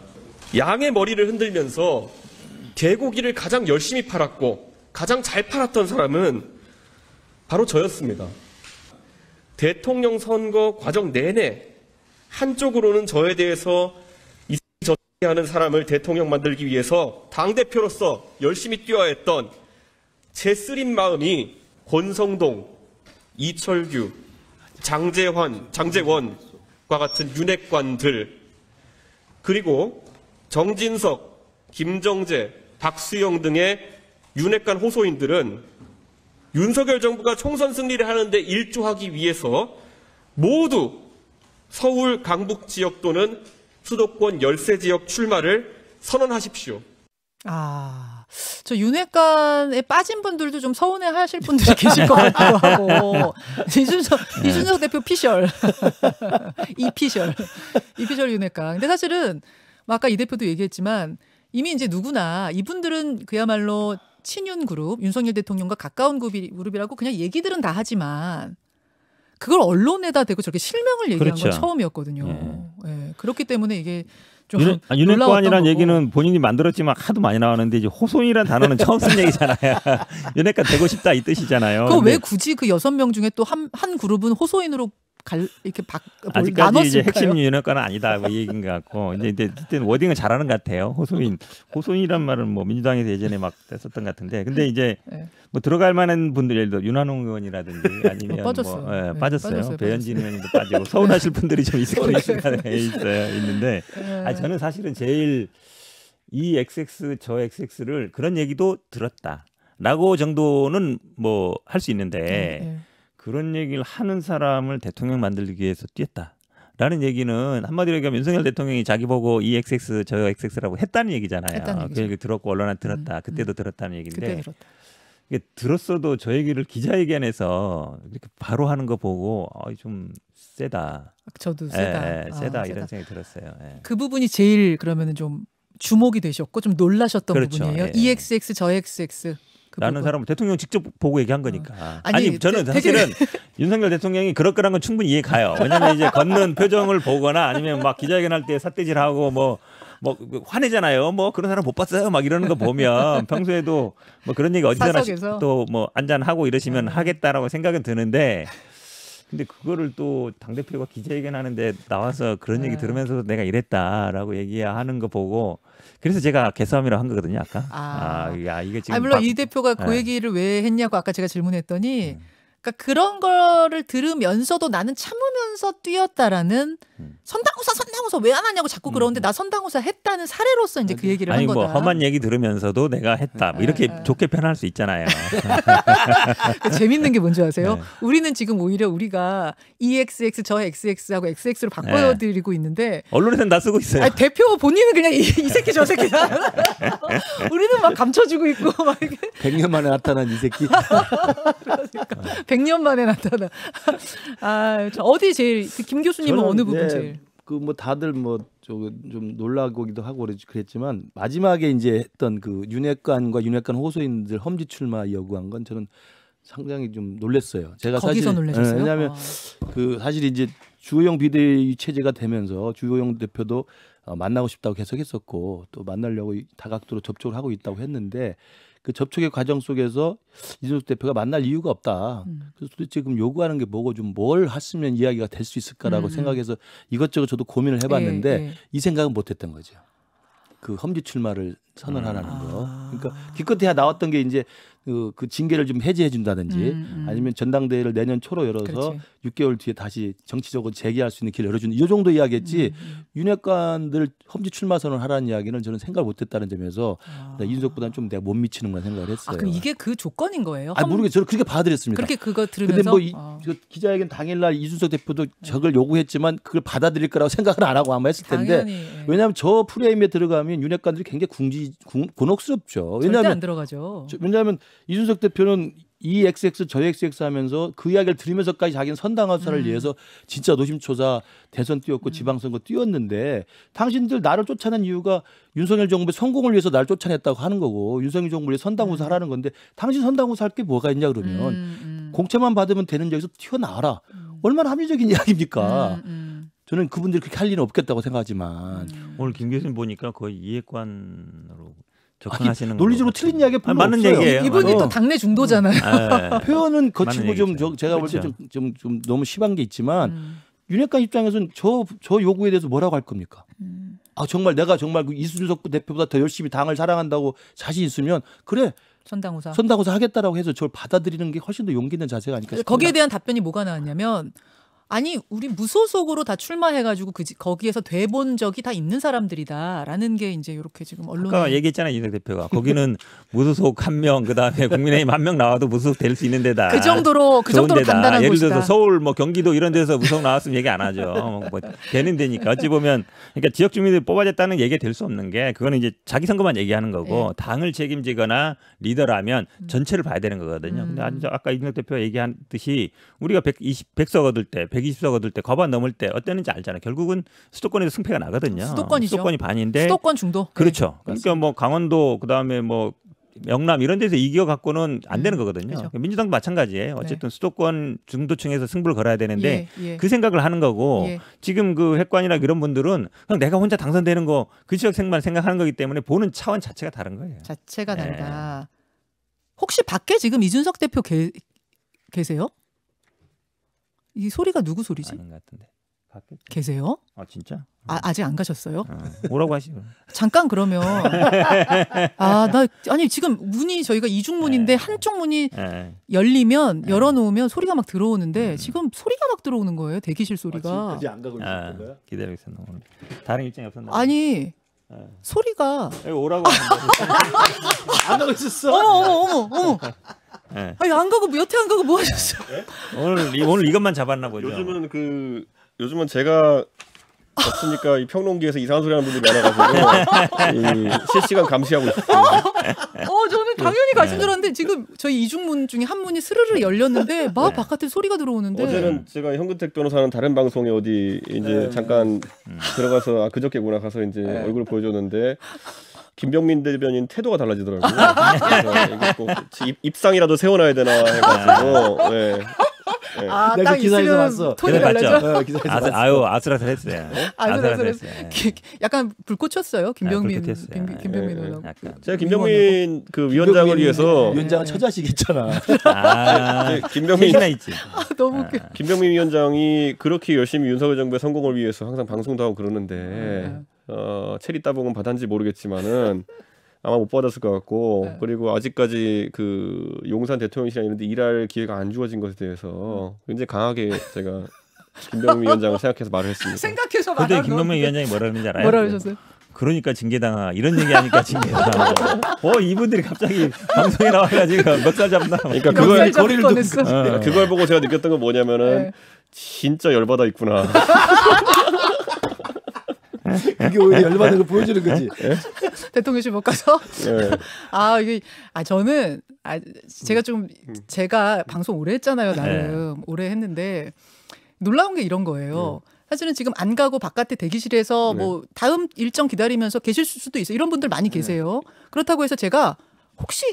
D: 양의 머리를 흔들면서 개고기를 가장 열심히 팔았고 가장 잘 팔았던 사람은 바로 저였습니다. 대통령 선거 과정 내내 한쪽으로는 저에 대해서 이저렇게 하는 사람을 대통령 만들기 위해서 당대표로서 열심히 뛰어야 했던 제 쓰린 마음이 권성동, 이철규, 장제원과 같은 윤핵관들, 그리고 정진석, 김정재, 박수영 등의 윤핵관 호소인들은 윤석열 정부가 총선 승리를 하는데 일조하기 위해서 모두 서울 강북 지역 또는 수도권 열세 지역 출마를 선언하십시오.
A: 저 윤핵관에 빠진 분들도 좀 서운해하실 분들이 계실 것 같기도 하고 이준석 대표 피셜 이피셜 윤핵관. 근데 사실은 뭐 아까 이 대표도 얘기했지만 이미 이제 누구나 이분들은 그야말로 친윤 그룹, 윤석열 대통령과 가까운 그룹이라고 그냥 얘기들은 다 하지만 그걸 언론에다 대고 저렇게 실명을 얘기한
C: 그렇죠.
A: 건 처음이었거든요. 예, 그렇기 때문에 이게 좀
C: 윤핵관이라는 얘기는 본인이 만들었지만 하도 많이 나왔는데 이제 호소인이라는 단어는 처음 쓴 얘기잖아요. 윤핵관 되고 싶다 이 뜻이잖아요.
A: 그거 왜 굳이 그 6명 중에 또 한 그룹은 호소인으로 이렇게
C: 아직까지
A: 나눴을까요?
C: 이제 핵심 윤핵관은 아니다 뭐 이 얘기인 것 같고 이제 워딩은 잘하는 것 같아요. 호소인이란 말은 뭐 민주당에서 예전에 막 썼던 것 같은데 근데 이제
A: 네.
C: 뭐 들어갈 만한 분들 예를 들어 윤한홍 의원이라든지 아니면
A: 빠졌어요.
C: 빠졌어요. 배현진 의원님도 빠지고 서운하실 분들이 좀 있는데 저는 사실은 제일 이 XX 저 XX를 그런 얘기도 들었다라고 정도는 뭐 할 수 있는데. 그런 얘기를 하는 사람을 대통령 만들기 위해서 뛰었다라는 얘기는 한마디로 얘기하면 윤석열 대통령이 자기 보고 이 XX 저 XX라고 했다는 얘기잖아요. 그 얘기 들었고 언론한테 들었다. 그때도 들었다는 얘기인데
A: 그때 들었다.
C: 이게 들었어도 저 얘기를 기자회견에서 이렇게 바로 하는 거 보고 좀 세다.
A: 저도 세다.
C: 세다 이런 생각이 들었어요.
A: 그 부분이 제일 그러면은 좀 주목이 되셨고 좀 놀라셨던
C: 그렇죠.
A: 부분이에요. 이 XX 저 XX.
C: 라는 사람은 대통령 직접 보고 얘기한 거니까.
A: 아니
C: 저는 사실은 윤석열 대통령이 그럴 거란 건 충분히 이해 가요. 왜냐면 이제 걷는 표정을 보거나 아니면 막 기자회견할 때 삿대질하고 뭐 화내잖아요. 뭐 그런 사람 못 봤어요. 막 이러는 거 보면 평소에도 뭐 그런 얘기 어디서나 또 뭐 한잔하고 이러시면 하겠다라고 생각은 드는데 근데 그거를 또 당대표가 기자회견하는데 나와서 그런 얘기 들으면서도 내가 이랬다라고 얘기하는 거 보고 그래서 제가 개싸움이라고 한 거거든요, 아까. 이게 지금
A: 물론 이 대표가 그 얘기를 왜 했냐고 아까 제가 질문했더니 그러니까 그런 거를 들으면서도 나는 참으면서 뛰었다라는 선당후사 왜 안 하냐고 자꾸 그러는데 나 선당후사 했다는 사례로서 이제 그 얘기를 한 거다.
C: 뭐 험한 얘기 들으면서도 내가 했다. 뭐 이렇게 좋게 표현할 수 있잖아요.
A: 재밌는 게 뭔지 아세요?
C: 네.
A: 우리는 지금 오히려 우리가 EXX 저 XX하고 XX로 바꿔드리고 있는데
C: 언론에서는 다 쓰고 있어요.
A: 대표 본인은 그냥 이 새끼 저 새끼다. 우리는 막 감춰주고 있고 막 이렇게.
B: 100년 만에 나타난 이 새끼.
A: 그러니까 100년 만에 나타나. 어디 제일 김 교수님은 어느 부분 제일?
B: 그 뭐 다들 뭐 좀 놀라고기도 하고 그랬지만 마지막에 이제 했던 그 윤핵관과 윤핵관 호소인들 험지 출마 요구한 건 저는 상당히 좀 놀랐어요. 제가
A: 거기서
B: 사실
A: 놀라셨어요?
B: 왜냐하면 그 사실 이제 주호영 비대위 체제가 되면서 주호영 대표도 만나고 싶다고 계속 했었고 또 만나려고 다각도로 접촉을 하고 있다고 했는데 그 접촉의 과정 속에서 이준석 대표가 만날 이유가 없다. 그래서 도대체 지금 요구하는 게 뭐고 좀 뭘 했으면 이야기가 될 수 있을까라고 생각해서 이것저것 저도 고민을 해봤는데 이 생각은 못했던 거죠. 그 험지 출마를 선언하라는 거. 그러니까 기껏해야 나왔던 게 이제 그 징계를 좀 해제해 준다든지 아니면 전당대회를 내년 초로 열어서
A: 그렇지.
B: 6개월 뒤에 다시 정치적으로 재개할 수 있는 길을 열어주는 이 정도 이야기했지 윤핵관들 험지 출마 선언하라는 이야기는 저는 생각을 못했다는 점에서 이준석보다는 좀 내가 못 미치는구나 생각을 했어요.
A: 그럼 이게 그 조건인 거예요?
B: 모르겠어요. 저는 그렇게 받아들였습니다.
A: 그렇게 그거 들으면서.
B: 근데 그 기자회견 당일날 이준석 대표도 저걸 요구했지만 그걸 받아들일 거라고 생각을 안 하고 아마 했을 텐데 왜냐하면 저 프레임에 들어가면 윤핵관들이 굉장히 곤혹스럽죠.
A: 절대 안 들어가죠.
B: 왜냐하면 이준석 대표는 이 XX 저 XX 하면서 그 이야기를 들으면서까지 자기는 선당화사를 위해서 진짜 노심초사 대선 뛰었고 지방선거 뛰었는데 당신들 나를 쫓아낸 이유가 윤석열 정부의 성공을 위해서 나를 쫓아냈다고 하는 거고 윤석열 정부의 선당후사 하라는 건데 당신 선당후사 할 게 뭐가 있냐 그러면 공채만 받으면 되는 적에서 튀어나와라. 얼마나 합리적인 이야기입니까? 저는 그분들이 그렇게 할 일은 없겠다고 생각하지만
C: 오늘 김 교수님 보니까 거의 이해관으로 접근하시는
B: 논리적으로 틀린 이야기가 별로
C: 맞는
B: 없어요.
C: 얘기예요.
A: 이분이 또 당내 중도잖아요.
B: 표현은 거치고
C: 맞는
B: 좀
C: 얘기죠.
B: 제가 볼 때
C: 그렇죠.
B: 좀 너무 심한 게 있지만 윤핵관 입장에서는 저 요구에 대해서 뭐라고 할 겁니까? 아 정말 내가 정말 그 이준석 대표보다 더 열심히 당을 사랑한다고 자신 있으면 그래
A: 선당우사.
B: 선당우사 하겠다라고 해서 저를 받아들이는 게 훨씬 더 용기 있는 자세가 아닐까 싶습니다.
A: 거기에 대한 답변이 뭐가 나왔냐면 아니 우리 무소속으로 다 출마해가지고 거기에서 돼본 적이 다 있는 사람들이다라는 게 이제 이렇게 지금 언론에
C: 아까 얘기했잖아요 이준석 대표가 거기는 무소속 1명 그다음에 국민의힘 1명 나와도 무소속 될 수 있는 데다.
A: 그 정도로
C: 좋은 데다.
A: 단단한
C: 예를
A: 곳이다.
C: 들어서 서울 뭐 경기도 이런 데서 무소속 나왔으면 얘기 안 하죠. 뭐 되는 데니까 어찌 보면 그러니까 지역 주민들이 뽑아졌다는 얘기가 될 수 없는 게 그거는 이제 자기 선거만 얘기하는 거고 당을 책임지거나 리더라면 전체를 봐야 되는 거거든요. 근데 아까 이준석 대표가 얘기한 듯이 우리가 120석 얻을 때 120석 얻을 때 과반 넘을 때 어땠는지 알잖아요. 결국은 수도권에서 승패가 나거든요.
A: 수도권이죠.
C: 수도권이 반인데
A: 수도권 중도.
C: 그렇죠.
A: 네.
C: 그러니까 뭐 강원도 그다음에 뭐 영남 이런 데서 이겨 갖고는 안 되는 거거든요.
A: 그렇죠.
C: 민주당도 마찬가지예요. 어쨌든 수도권 중도층에서 승부를 걸어야 되는데
A: 예.
C: 그 생각을 하는 거고
A: 예.
C: 지금 그 핵관이나 이런 분들은 그냥 내가 혼자 당선되는 거 그 지역색만 생각하는 거기 때문에 보는 차원 자체가 다른 거예요.
A: 자체가 다르다. 혹시 밖에 지금 이준석 대표 계세요? 이 소리가 누구 소리지?
C: 아닌 것 같은데. 갔겠죠.
A: 계세요?
C: 아 진짜?
A: 아직 안 가셨어요?
C: 뭐라고 하시고?
A: 잠깐 그러면 아니 지금 문이 저희가 이중문인데 한쪽 문이 열리면 열어놓으면 소리가 막 들어오는데 지금 소리가 막 들어오는 거예요. 대기실 소리가.
B: 아직 안 가고 있는 거야?
C: 기다리고 있었나 오늘. 다른 입장이 없었나?
A: 아니 소리가
C: 여기 오라고 하는데.
B: 안 가고 있었어?
A: 어머. 아니 안 가고 여태 안 가고 뭐 하셨어요?
C: 오늘 이것만 잡았나 보죠.
D: 요즘은 제가 없으니까 이 평론기에서 이상한 소리 하는 분들이 많아가지고 이 실시간 감시하고 있어요.
A: 저는 당연히 가신 줄 알았는데 지금 저희 이중문 중에 한 문이 스르르 열렸는데 막 바깥에 소리가 들어오는데
D: 어제는 제가 현근택 변호사는 다른 방송에 어디 이제 잠깐 들어가서 그저께구나 가서 이제 얼굴을 보여줬는데 김병민 대변인 태도가 달라지더라고요. 그래서 이게 꼭 입상이라도 세워놔야 되나 해가지고. 네.
B: 내가 그 기사에서 봤어.
A: 톤이 달라져.
B: 기사에서 봤어.
C: 아유 아슬아슬했어요. 아슬아슬했어요.
A: 약간 불꽃 쳤어요. 김병민
C: 불꽃했어요.
D: 제가 김병민 그 위원장을 위해서
B: 위원장은 처자식이잖아.
D: 김병민
C: 하나 있지.
A: 너무 웃겨.
D: 김병민 위원장이 그렇게 열심히 윤석열 정부의 성공을 위해서 항상 방송도 하고 그러는데 체리 따봉은 받았는지 모르겠지만은 아마 못 받았을 것 같고 그리고 아직까지 그 용산 대통령실이나 이런 데 일할 기회가 안 주어진 것에 대해서 굉장히 강하게 제가 김병민 위원장을 생각해서 말을 했습니다.
A: 생각해서
C: 근데
A: 말하는
C: 김병민 위원장이 뭐라 그러는지 알아요?
A: 뭐라 그러셨어요?
C: 그러니까 징계당하 이런 얘기하니까 징계당하고 이분들이 갑자기 방송에 나와가지고 멱살 잡나
D: 그러니까
A: 멱살 잡을 뻔했어.
D: 그걸 보고 제가 느꼈던 건 뭐냐면은 진짜 열받아 있구나.
B: 그게 오히려 열받는 걸 보여주는 거지.
A: 대통령실 못 가서
D: 네.
A: 저는 제가 방송 오래 했잖아요. 나름 오래 했는데 놀라운 게 이런 거예요. 사실은 지금 안 가고 바깥에 대기실에서 뭐 다음 일정 기다리면서 계실 수도 있어요. 이런 분들 많이 계세요. 그렇다고 해서 제가 혹시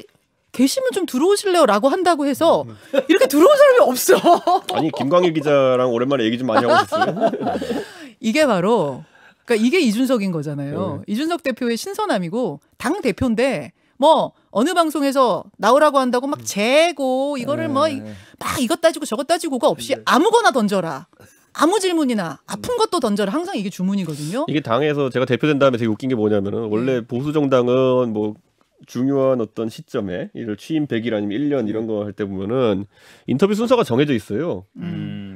A: 계시면 좀 들어오실래요?라고 한다고 해서 이렇게 들어온 사람이 없어.
D: 아니 김광일 기자랑 오랜만에 얘기 좀 많이 하고 있었어요.
A: 이게 바로 그러니까 이게 이준석인 거잖아요. 이준석 대표의 신선함이고 당 대표인데 뭐 어느 방송에서 나오라고 한다고 막 재고 이거를 막 이것 따지고 저것 따지고가 없이 아무거나 던져라. 아무 질문이나 아픈 것도 던져라. 항상 이게 주문이거든요.
D: 이게 당에서 제가 대표된 다음에 되게 웃긴 게 뭐냐면은 원래 보수 정당은 뭐 중요한 어떤 시점에 이를 취임 100일 아니면 1년 이런 거 할 때 보면은 인터뷰 순서가 정해져 있어요.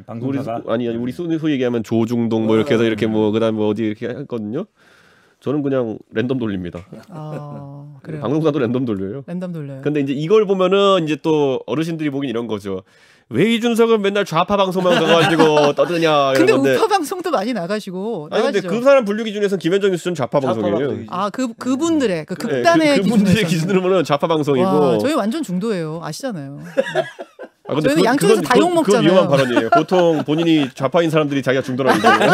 C: 방송사가
D: 우리 소위 얘기하면 조중동 뭐 이렇게 해서 이렇게 뭐 그다음에 뭐 어디 이렇게 했거든요. 저는 그냥 랜덤 돌립니다.
A: 그래요.
D: 방송사도 랜덤 돌려요.
A: 랜덤 돌려요.
D: 근데 이제 이걸 보면은 이제 또 어르신들이 보긴 이런 거죠. 왜 이준석은 맨날 좌파 방송만 가가지고 떠드냐.
A: 근데 우파 방송도 많이 나가시고.
D: 아니 근데 그 사람 분류 기준에서는 김현정 뉴스는 좌파 방송이에요.
A: 그분들의 그 극단의
D: 그분들의 기준으로는 좌파 방송이고.
A: 와, 저희 완전 중도예요. 아시잖아요.
D: 근데
A: 저희는 양쪽에서 다 욕 먹잖아요.
D: 그건 위험한 발언이에요. 보통 본인이 좌파인 사람들이 자기가 중도라고 얘기해요.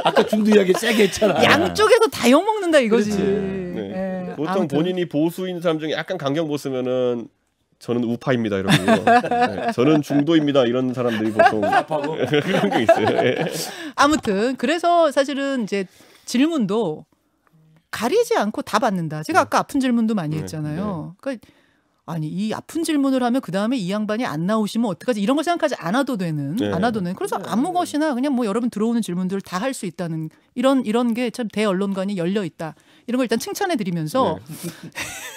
B: 아까 중도 이야기 세게 했잖아.
A: 양쪽에서 다 욕 먹는다 이거지.
D: 보통 본인이 보수인 사람 중에 약간 강경 보수면은 저는 우파입니다 이러고 네, 저는 중도입니다 이런 사람들이 보통 그런 게 있어요. 예.
A: 아무튼 그래서 사실은 이제 질문도 가리지 않고 다 받는다. 제가 아까 아픈 질문도 많이 했잖아요. 그러니까 아니 이 아픈 질문을 하면 그 다음에 이 양반이 안 나오시면 어떡하지 이런 걸 생각하지 않아도 되는 그래서 아무 것이나 그냥 뭐 여러분 들어오는 질문들을 다 할 수 있다는 이런 게 참 대언론관이 열려 있다 이런 걸 일단 칭찬해 드리면서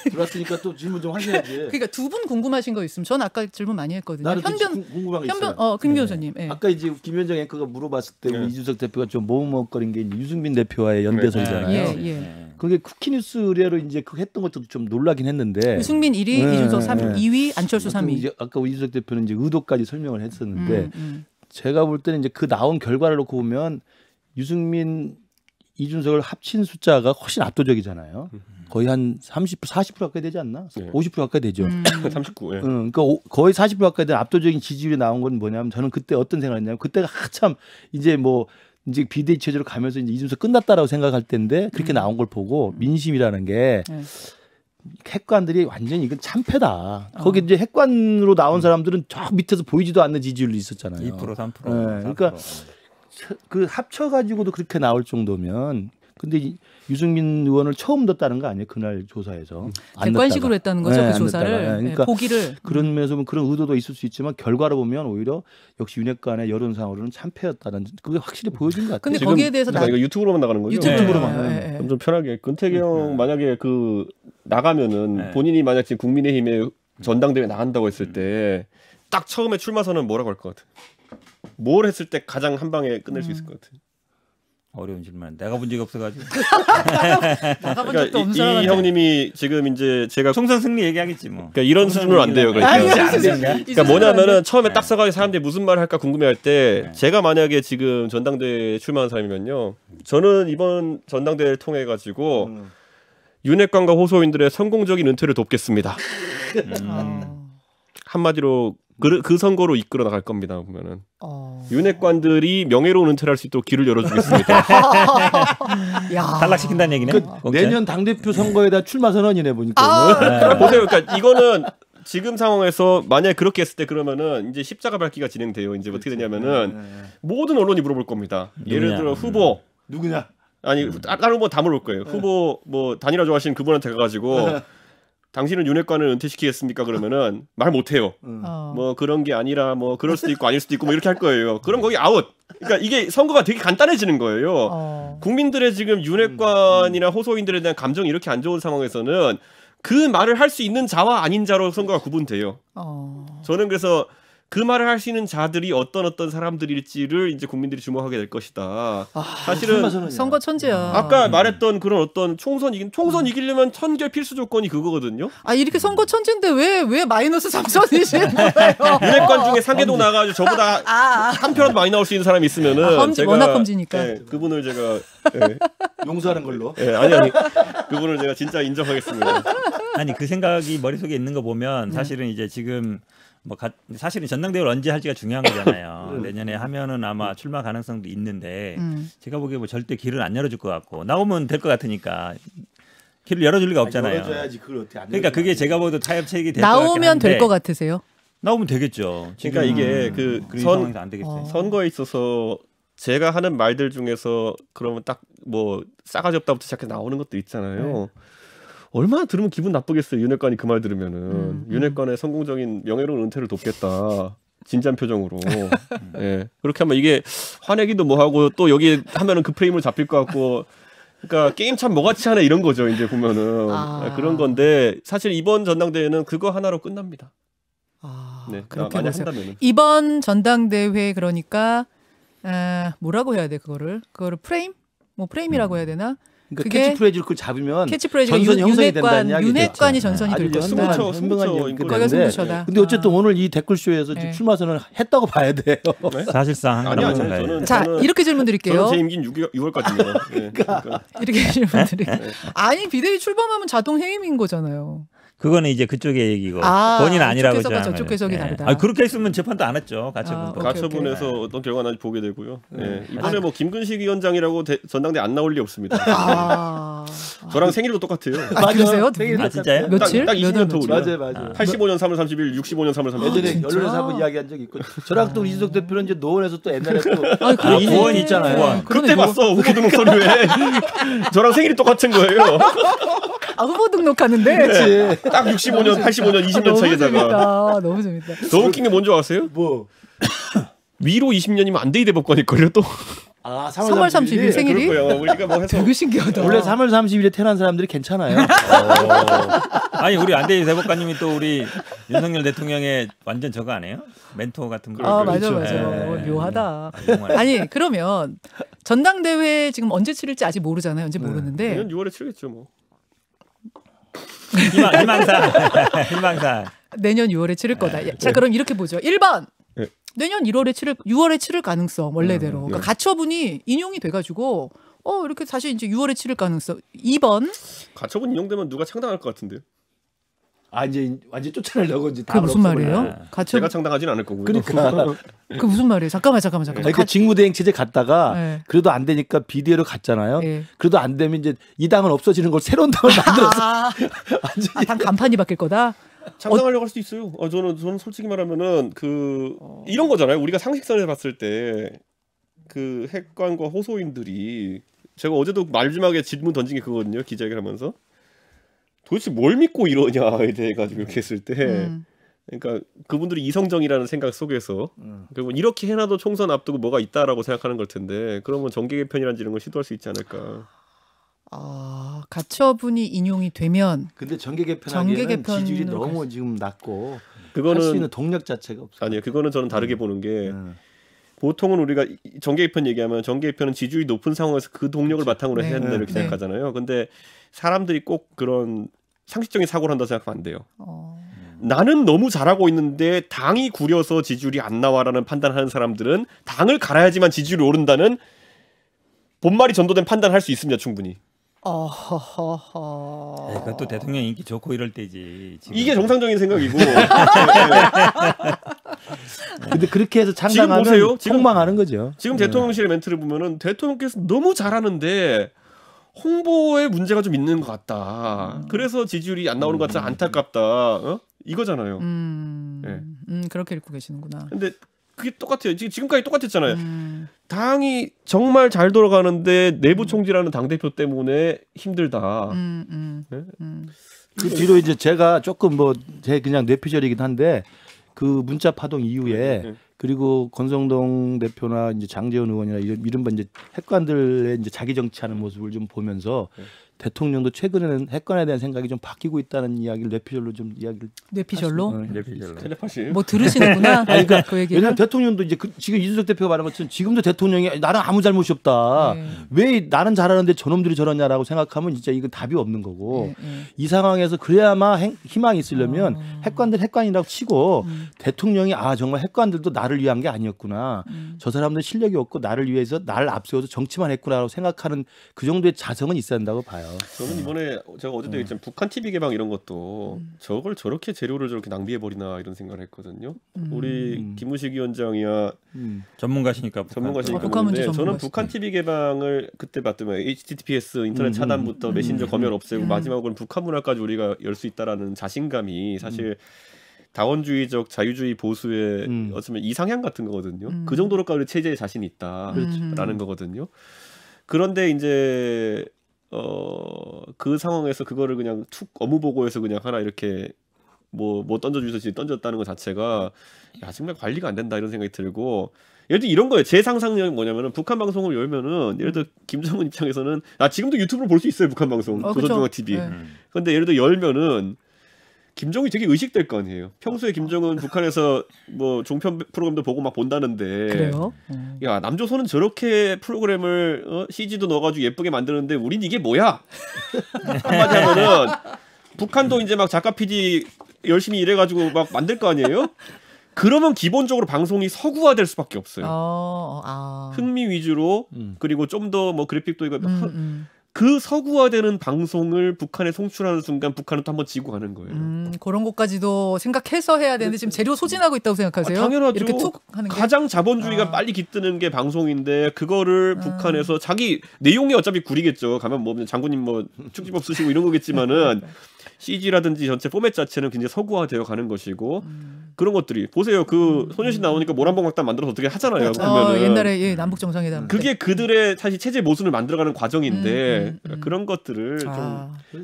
B: 들어왔으니까 또 질문 좀 하셔야지.
A: 그러니까 두 분 궁금하신 거 있으면 전 아까 질문 많이 했거든요.
B: 나는 궁금한 게 있어요.
A: 김 변호사님. 예.
B: 아까 이제 김현정 앵커가 물어봤을 때 이준석 대표가 좀 머뭇거린 게 유승민 대표와의 연대설이잖아요.
A: 예.
B: 그게 쿠키뉴스 의뢰로 이제 그 했던 것도 좀 놀라긴 했는데.
A: 유승민 1위, 이준석 3위, 2위, 안철수 3위.
B: 이제 아까 이준석 대표는 이제 의도까지 설명을 했었는데 제가 볼 때는 이제 그 나온 결과를 놓고 보면 유승민, 이준석을 합친 숫자가 훨씬 압도적이잖아요. 거의 한 30, 40% 가까이 되지 않나? 50% 가까이 되죠.
D: 39. 예.
B: 그러니까 거의 40% 가까이 된 압도적인 지지율이 나온 건 뭐냐면 저는 그때 어떤 생각을 했냐면 그때가 한참 이제 이제 비대위 체제로 가면서 이제 이준석 끝났다라고 생각할 때인데 그렇게 나온 걸 보고 민심이라는 게 핵관들이 완전히 이건 참패다. 거기 이제 핵관으로 나온 사람들은 저 밑에서 보이지도 않는 지지율이 있었잖아요.
C: 2% 3%.
B: 네, 그러니까 그 합쳐가지고도 그렇게 나올 정도면 근데 유승민 의원을 처음 넣었다는 거 아니에요? 그날 조사에서.
A: 객관식으로 했다는 거죠.
B: 네,
A: 그 조사를.
B: 그러니까
A: 보기를.
B: 그런 면에서 보면 그런 의도도 있을 수 있지만 결과로 보면 오히려 역시 윤핵관의 여론상으로는 참패였다는 그게 확실히 보여진 것 같아요.
A: 근데 거기에 대해서
D: 이거 유튜브로만 나가는 거죠?
A: 유튜브로만.
D: 그럼 좀 편하게 근태경 만약에 그 나가면은 본인이 만약 지금 국민의힘에 전당대회 나간다고 했을 때 딱 처음에 출마 선언 뭐라고 할 것 같아? 뭘 했을 때 가장 한 방에 끝낼 수 있을 것 같아?
C: 어려운 질문. 내가 본 적이 없어가지고.
A: 나가본 적도 없는
D: 그러니까 이 형님이 지금 이제 제가
C: 총선 승리 얘기하겠지 뭐.
D: 그러니까 이런 수준으로 안 돼요. 그러니까 뭐냐면은 처음에 딱 써가지고 사람들이 무슨 말을 할까 궁금해할 때 제가 만약에 지금 전당대회에 출마한 사람이면요, 저는 이번 전당대회를 통해 가지고 윤핵관과 호소인들의 성공적인 은퇴를 돕겠습니다. 한마디로 그 선거로 이끌어 나갈 겁니다. 보면은 윤핵관들이 명예로운 은퇴를 할 수 있도록 길을 열어주겠습니다.
C: 탈락시킨다는 얘기네.
B: 내년 당대표 선거에다 출마 선언이네 보니까.
D: 보세요. 그러니까 이거는 지금 상황에서 만약에 그렇게 했을 때 그러면은 이제 십자가 밟기가 진행돼요. 이제 어떻게 되냐면은 모든 언론이 물어볼 겁니다. 예를 들어 후보
B: 누구냐?
D: 아니 다른 후보 다 물어볼 거예요. 후보 뭐 단일화 좋아하시는 그분한테 가가지고 당신은 윤핵관을 은퇴시키겠습니까? 그러면은 말 못해요. 뭐 그런 게 아니라 뭐 그럴 수도 있고 아닐 수도 있고 뭐 이렇게 할 거예요. 그럼 거기 아웃. 그러니까 이게 선거가 되게 간단해지는 거예요. 국민들의 지금 윤핵관이나 호소인들에 대한 감정이 이렇게 안 좋은 상황에서는 그 말을 할 수 있는 자와 아닌 자로 선거가 구분돼요. 저는 그래서 그 말을 할 수 있는 자들이 어떤 사람들일지를 이제 국민들이 주목하게 될 것이다. 사실은
A: 선거 천재야.
D: 아까 말했던 그런 어떤 총선 이기려면 천결 필수 조건이 그거거든요.
A: 이렇게 선거 천재인데 왜 마이너스 3선이신 거예요?
D: 윤핵관 중에 상계동 나가지고 저보다 한 표라도 많이 나올 수 있는 사람이 있으면은 제가
A: 워낙 험지니까.
D: 그분을 제가
B: 용서하는 걸로.
D: 아니 그분을 제가 진짜 인정하겠습니다.
C: 아니 그 생각이 머릿속에 있는 거 보면 사실은 이제 지금 사실은 전당대회를 언제 할지가 중요한 거잖아요. 내년에 하면은 아마 출마 가능성도 있는데 제가 보기에 뭐 절대 길을 안 열어줄 것 같고 나오면 될 것 같으니까 길을 열어줄 리가 없잖아요.
B: 열어줘야지 그걸 어떻게 안
C: 그러니까 그게 제가 봐도 타협책이 될 것 같긴 한데
A: 나오면 될 것 같으세요?
C: 나오면 되겠죠.
D: 그러니까 이게 그
C: 상황에서 안 되겠어요.
D: 선거에 있어서 제가 하는 말들 중에서 그러면 딱 뭐 싸가지 없다부터 시작해서 나오는 것도 있잖아요. 얼마나 들으면 기분 나쁘겠어요. 윤핵관이 그 말 들으면은 윤핵관의 성공적인 명예로운 은퇴를 돕겠다. 진지한 표정으로. 그렇게 하면 이게 화내기도 뭐하고 또 여기 하면은 그 프레임으로 잡힐 것 같고. 그러니까 게임 참 뭐같이 하네 이런 거죠. 이제 보면은 그런 건데 사실 이번 전당대회는 그거 하나로 끝납니다.
A: 그렇게
D: 만약
A: 보세요.
D: 한다면은.
A: 이번 전당대회 그러니까 뭐라고 해야 돼 그거를 프레임? 뭐 프레임이라고 해야 되나?
B: 그러니까
A: 그게
B: 캐치프레이즈를 그걸 잡으면
A: 캐치프레이즈가
B: 전선이 형성이 된다는 이야기죠.
A: 윤핵관이 전선이 될 것이다. 거기가 승부처다.
B: 근데 어쨌든 오늘 이 댓글쇼에서 출마 선언을 했다고 봐야 돼요.
C: 사실상 한 거라고 생각해요.
A: 자 이렇게 질문 드릴게요.
D: 저는 제 임기는 6월까지입니다.
B: 그러니까.
A: 이렇게 질문 드릴게요. 아니 비대위 출범하면 자동 해임인 거잖아요.
C: 그거는 이제 그쪽의 얘기고 본인 아니라고
A: 이쪽 해석과 저쪽 해석이 다르다.
C: 그렇게 했으면 재판도 안 했죠. 가처분.
D: 가처분에서 어떤 결과가 나지 보게 되고요. 이번에 뭐 김근식 위원장이라고 전당대 안 나올 리 없습니다. 저랑 생일도 똑같아요.
A: 아, 그러세요?
B: 생일
C: 아, 진짜요?
A: 며칠?
D: 딱 20년 더
A: 며칠?
D: 우리가.
B: 맞아요.
D: 85년 3월 30일, 65년 3월 30일.
B: 예전에
A: 진짜?
B: 언론에서 한번 이야기한 적이 있고 저랑 또 이준석 대표는 이제 노원에서 또 옛날에 또
A: 아, 그래,
B: 구원 있잖아요.
D: 그때 봤어 후보 등록 서류에 저랑 생일이 똑같은 거예요.
A: 아, 후보 등록하는데.
B: 그렇지.
D: 딱 65년, 85년, 20년
A: 너무
D: 차이에다가.
A: 재밌다. 너무 재밌다.
D: 더 웃긴 게 뭔지 아세요?
B: 뭐
D: 위로 20년이면 안 대입 대법관이 걸려 또.
A: 3월 30일 생일이?
D: 그럴 거야. 우리가 뭐 해서
A: 되게 신기하다.
B: 원래 3월 30일에 태어난 사람들이 괜찮아요.
C: 아니 우리 안대희 대법관님이 또 우리 윤석열 대통령의 완전 저거 아니에요? 멘토 같은 거.
A: 아, 맞아,
B: 그렇죠.
A: 맞아.
C: 예.
A: 묘하다.
C: 정말.
A: 아니, 그러면 전당대회 지금 언제 치를지 아직 모르잖아요. 언제 모르는데.
D: 내년 6월에 치르겠죠 뭐.
C: 희망사.
A: 내년 6월에 치를 거다. 자, 그럼 이렇게 보죠. 1번.
D: 네.
A: 내년 6월에 치를 가능성 원래대로. 그러니까
D: 네.
A: 가처분이 인용이 돼가지고 이렇게 다시 이제 6월에 치를 가능성. 2번.
D: 가처분 인용되면 누가 창당할 것 같은데요?
B: 아 이제 완전 쫓아내려고 이제
A: 그게 무슨 말이에요?
D: 제가
A: 가처분.
D: 창당하진 않을 거고요.
B: 그러니까
A: 그 무슨 말이에요? 잠깐만.
B: 그러니까 직무대행 체제 갔다가
A: 네.
B: 그래도 안 되니까 비대위로 갔잖아요.
A: 네.
B: 그래도 안 되면 이제 이 당은 없어지는 걸 새로운 당을 만들어서
A: 당 간판이 바뀔 거다.
D: 창당하려고 할 수도 있어요. 저는 솔직히 말하면은 이런 거잖아요. 우리가 상식선에서 봤을 때 그 핵관과 호소인들이 제가 어제도 마지막에 질문 던진 게 그거거든요. 기자회견 하면서 도대체 뭘 믿고 이러냐에 대해 가지고 이렇게 했을 때 그러니까 그분들이 이성정이라는 생각 속에서 그리고 이렇게 해놔도 총선 앞두고 뭐가 있다라고 생각하는 걸 텐데 그러면 정계 개편이라는 이런 걸 시도할 수 있지 않을까.
A: 가처분이 인용이 되면
B: 근데 정계 개편하기에는
A: 개편으로
B: 지지율이 너무 지금 낮고 할 수
D: 그거는
B: 있는 동력 자체가 없어요.
D: 아니요. 그거는 저는 다르게 보는 게 보통은 우리가 정계 개편 얘기하면 정계 개편은 지지율이 높은 상황에서 그 동력을 바탕으로 해야 된다 이렇게 생각하잖아요. 근데 사람들이 꼭 그런 상식적인 사고를 한다 생각하면 안 돼요. 나는 너무 잘하고 있는데 당이 구려서 지지율이 안 나와라는 판단하는 사람들은 당을 갈아야지만 지지율이 오른다는 본말이 전도된 판단을 할 수 있습니다. 충분히.
C: 그것도 대통령 인기 좋고 이럴 때지. 지금.
D: 이게 정상적인 생각이고.
B: 근데 그렇게 해서
D: 지금
B: 창당하면
D: 보세요.
B: 폭망하는 거죠.
D: 지금 대통령실의 멘트를 보면은 대통령께서 너무 잘하는데 홍보에 문제가 좀 있는 것 같다. 그래서 지지율이 안 나오는 것 같아 안타깝다. 이거잖아요.
A: 그렇게 읽고 계시는구나.
D: 근데 그게 똑같아요. 지금까지 똑같았잖아요. 당이 정말 잘 돌아가는데 내부 총질하는 당 대표 때문에 힘들다.
B: 그 뒤로 이제 제가 조금 제 그냥 뇌피셜이긴 한데 그 문자 파동 이후에 그리고 권성동 대표나 이제 장제원 의원이나 이른바 이제 핵관들의 이제 자기 정치하는 모습을 좀 보면서 대통령도 최근에는 핵관에 대한 생각이 좀 바뀌고 있다는 이야기를 뇌피셜로 좀 이야기를
A: 뇌피셜로?
D: 텔레파시.
A: 뭐 들으시는구나.
B: 그러니까
A: 그 얘기를.
B: 왜냐면 대통령도 이제 지금 이준석 대표가 말한 것처럼 지금도 대통령이 나는 아무 잘못이 없다. 왜 나는 잘하는데 저놈들이 저러냐라고 생각하면 진짜 이건 답이 없는 거고 이 상황에서 그래야만 희망이 있으려면 핵관이라고 치고 대통령이 정말 핵관들도 나를 위한 게 아니었구나. 저 사람들 실력이 없고 나를 위해서 나를 앞세워서 정치만 했구나라고 생각하는 그 정도의 자성은 있어야 된다고 봐요.
D: 저는 이번에 제가 어제도 얘기했지만 북한 TV 개방 이런 것도 저걸 저렇게 재료를 저렇게 낭비해 버리나 이런 생각을 했거든요. 우리 김우식 위원장이야
C: 전문가시니까
A: 북한 문제
D: 모르는데 저는
A: 전문가시죠.
D: 북한 TV 개방을 그때 봤더니 HTTPS 인터넷 차단부터 메신저 검열 없애고 마지막으로는 북한 문화까지 우리가 열 수 있다라는 자신감이 사실 다원주의적 자유주의 보수의 어쩌면 이상향 같은 거거든요. 그 정도로까지 체제에 자신이 있다라는 거거든요. 그런데 이제 그 상황에서 그거를 그냥 툭 업무보고에서 그냥 하나 이렇게 뭐 던져주셔서 던졌다는 것 자체가 정말 관리가 안 된다 이런 생각이 들고 예를 들어 이런 거예요. 제 상상력은 뭐냐면은 북한 방송을 열면은 예를 들어 김정은 입장에서는 지금도 유튜브로 볼 수 있어요. 북한 방송 조선중앙 TV. 근데 예를 들어 열면은 김정은이 되게 의식될 거 아니에요. 평소에 김정은 북한에서 뭐 종편 프로그램도 보고 막 본다는데
A: 그래요?
D: 야 남조선은 저렇게 프로그램을 CG도 넣어가지고 예쁘게 만드는데 우린 이게 뭐야? 한마디 하면은 북한도 이제 막 작가 PD 열심히 일해가지고 막 만들 거 아니에요? 그러면 기본적으로 방송이 서구화될 수밖에 없어요. 흥미 위주로 그리고 좀 더 뭐 그래픽도 이거 그 서구화되는 방송을 북한에 송출하는 순간 북한은 또 한번 지고 가는 거예요.
A: 그런 것까지도 생각해서 해야 되는데 지금 재료 소진하고 있다고 생각하세요?
D: 당연하죠.
A: 이렇게 툭 하는 게
D: 가장 자본주의가 빨리 깃드는 게 방송인데 그거를 북한에서 자기 내용이 어차피 구리겠죠. 가면 뭐 장군님 뭐 축지법 쓰시고 이런 거겠지만은 CG라든지 전체 포맷 자체는 굉장히 서구화되어 가는 것이고 그런 것들이 보세요. 그 소녀시 나오니까 모란봉악단 만들어서 어떻게 하잖아요. 보면은
A: 옛날에 예, 남북 정상회담
D: 그게 그들의 사실 체제 모순을 만들어가는 과정인데 그런 것들을 좀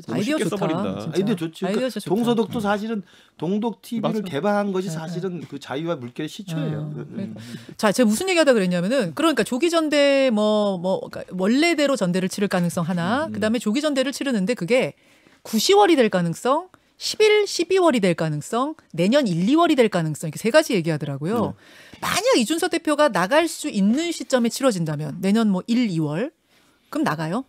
A: 아이디어
D: 쉽게
A: 좋다.
D: 써버린다.
A: 진짜.
B: 아이디어 좋죠.
A: 아이디어
B: 그러니까
A: 진짜 좋다.
B: 동서독도 사실은 동독 TV를
D: 맞아요.
B: 개방한 것이 사실은 그 자유와 물결의 시초예요.
A: 자, 제가 무슨 얘기하다 그랬냐면은 그러니까 조기 전대 그러니까 원래대로 전대를 치를 가능성 하나, 그다음에 조기 전대를 치르는데 그게 9, 10월이 될 가능성, 11, 12월이 될 가능성, 내년 1, 2월이 될 가능성 이렇게 세 가지 얘기하더라고요. 만약 이준석 대표가 나갈 수 있는 시점에 치러진다면 내년 뭐 1, 2월 그럼 나가요?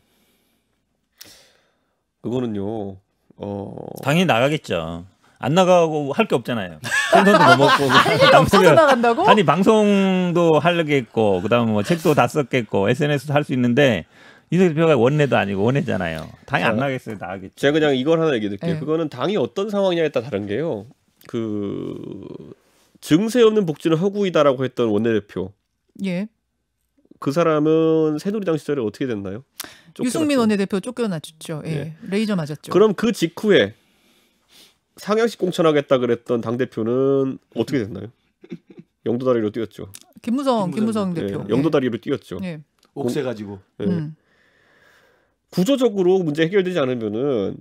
D: 그거는요.
C: 당연히 나가겠죠. 안 나가고 할 게 없잖아요. 생선도 못 먹고
A: 할 일 없어서 나간다고?
C: 아니 방송도 하겠고 그다음에 뭐 책도 다 썼겠고 SNS도 할 수 있는데 이준석 대표가 원내도 아니고 원내잖아요. 당연히 안 나가겠어요. 나가겠죠.
D: 제가 그냥 이걸 하나 얘기해 드릴게요.
A: 네.
D: 그거는 당이 어떤 상황이냐에 따라 다른 게요. 그 증세 없는 복지는 허구이다라고 했던 원내대표.
A: 예.
D: 그 사람은 새누리당 시절에 어떻게 됐나요?
A: 유승민 원내대표 쫓겨났죠. 예.
D: 예.
A: 레이저 맞았죠.
D: 그럼 그 직후에 상향식 공천하겠다 그랬던 당 대표는 어떻게 됐나요? 영도다리로 뛰었죠.
A: 김무성
B: 김무성
A: 대표.
D: 예, 영도다리로 뛰었죠.
A: 예.
B: 옥새 가지고.
D: 예. 구조적으로 문제 해결되지 않으면은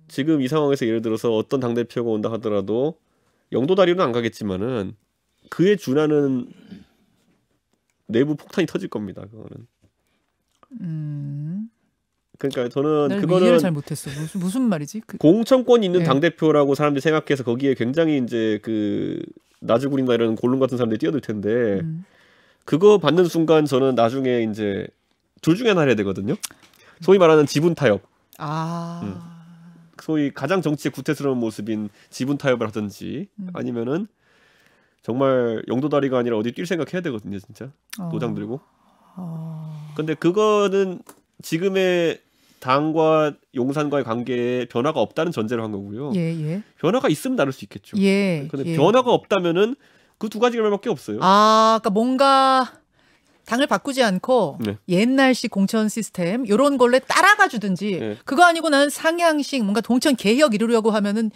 D: 지금 이 상황에서 예를 들어서 어떤 당 대표가 온다 하더라도 영도다리로는 안 가겠지만은 그에 준하는 내부 폭탄이 터질 겁니다. 그거는. 그러니까 저는 그거는
A: 이해를 잘 못했어. 무슨 말이지?
D: 공천권 있는
A: 네.
D: 당 대표라고 사람들이 생각해서 거기에 굉장히 이제 그 나주군이나 이런 골룸 같은 사람들이 뛰어들 텐데 그거 받는 순간 저는 나중에 이제 둘 중에 하나 해야 되거든요. 소위 말하는 지분 타협. 소위 가장 정치의 구태스러운 모습인 지분 타협을 하든지 아니면은 정말 영도다리가 아니라 어디 뛸 생각 해야 되거든요, 진짜. 노장 들고. 근데 그거는 지금의 당과 용산과의 관계에 변화가 없다는 전제로 한 거고요.
A: 예.
D: 변화가 있으면 다를 수 있겠죠.
A: 예.
D: 근데
A: 예.
D: 변화가 없다면은 그 두 가지 결말밖에 없어요.
A: 그러니까 뭔가 당을 바꾸지 않고
D: 네.
A: 옛날식 공천 시스템 이런 걸로 따라가 주든지
D: 네.
A: 그거 아니고 나는 상향식 뭔가 공천 개혁 이루려고 하면은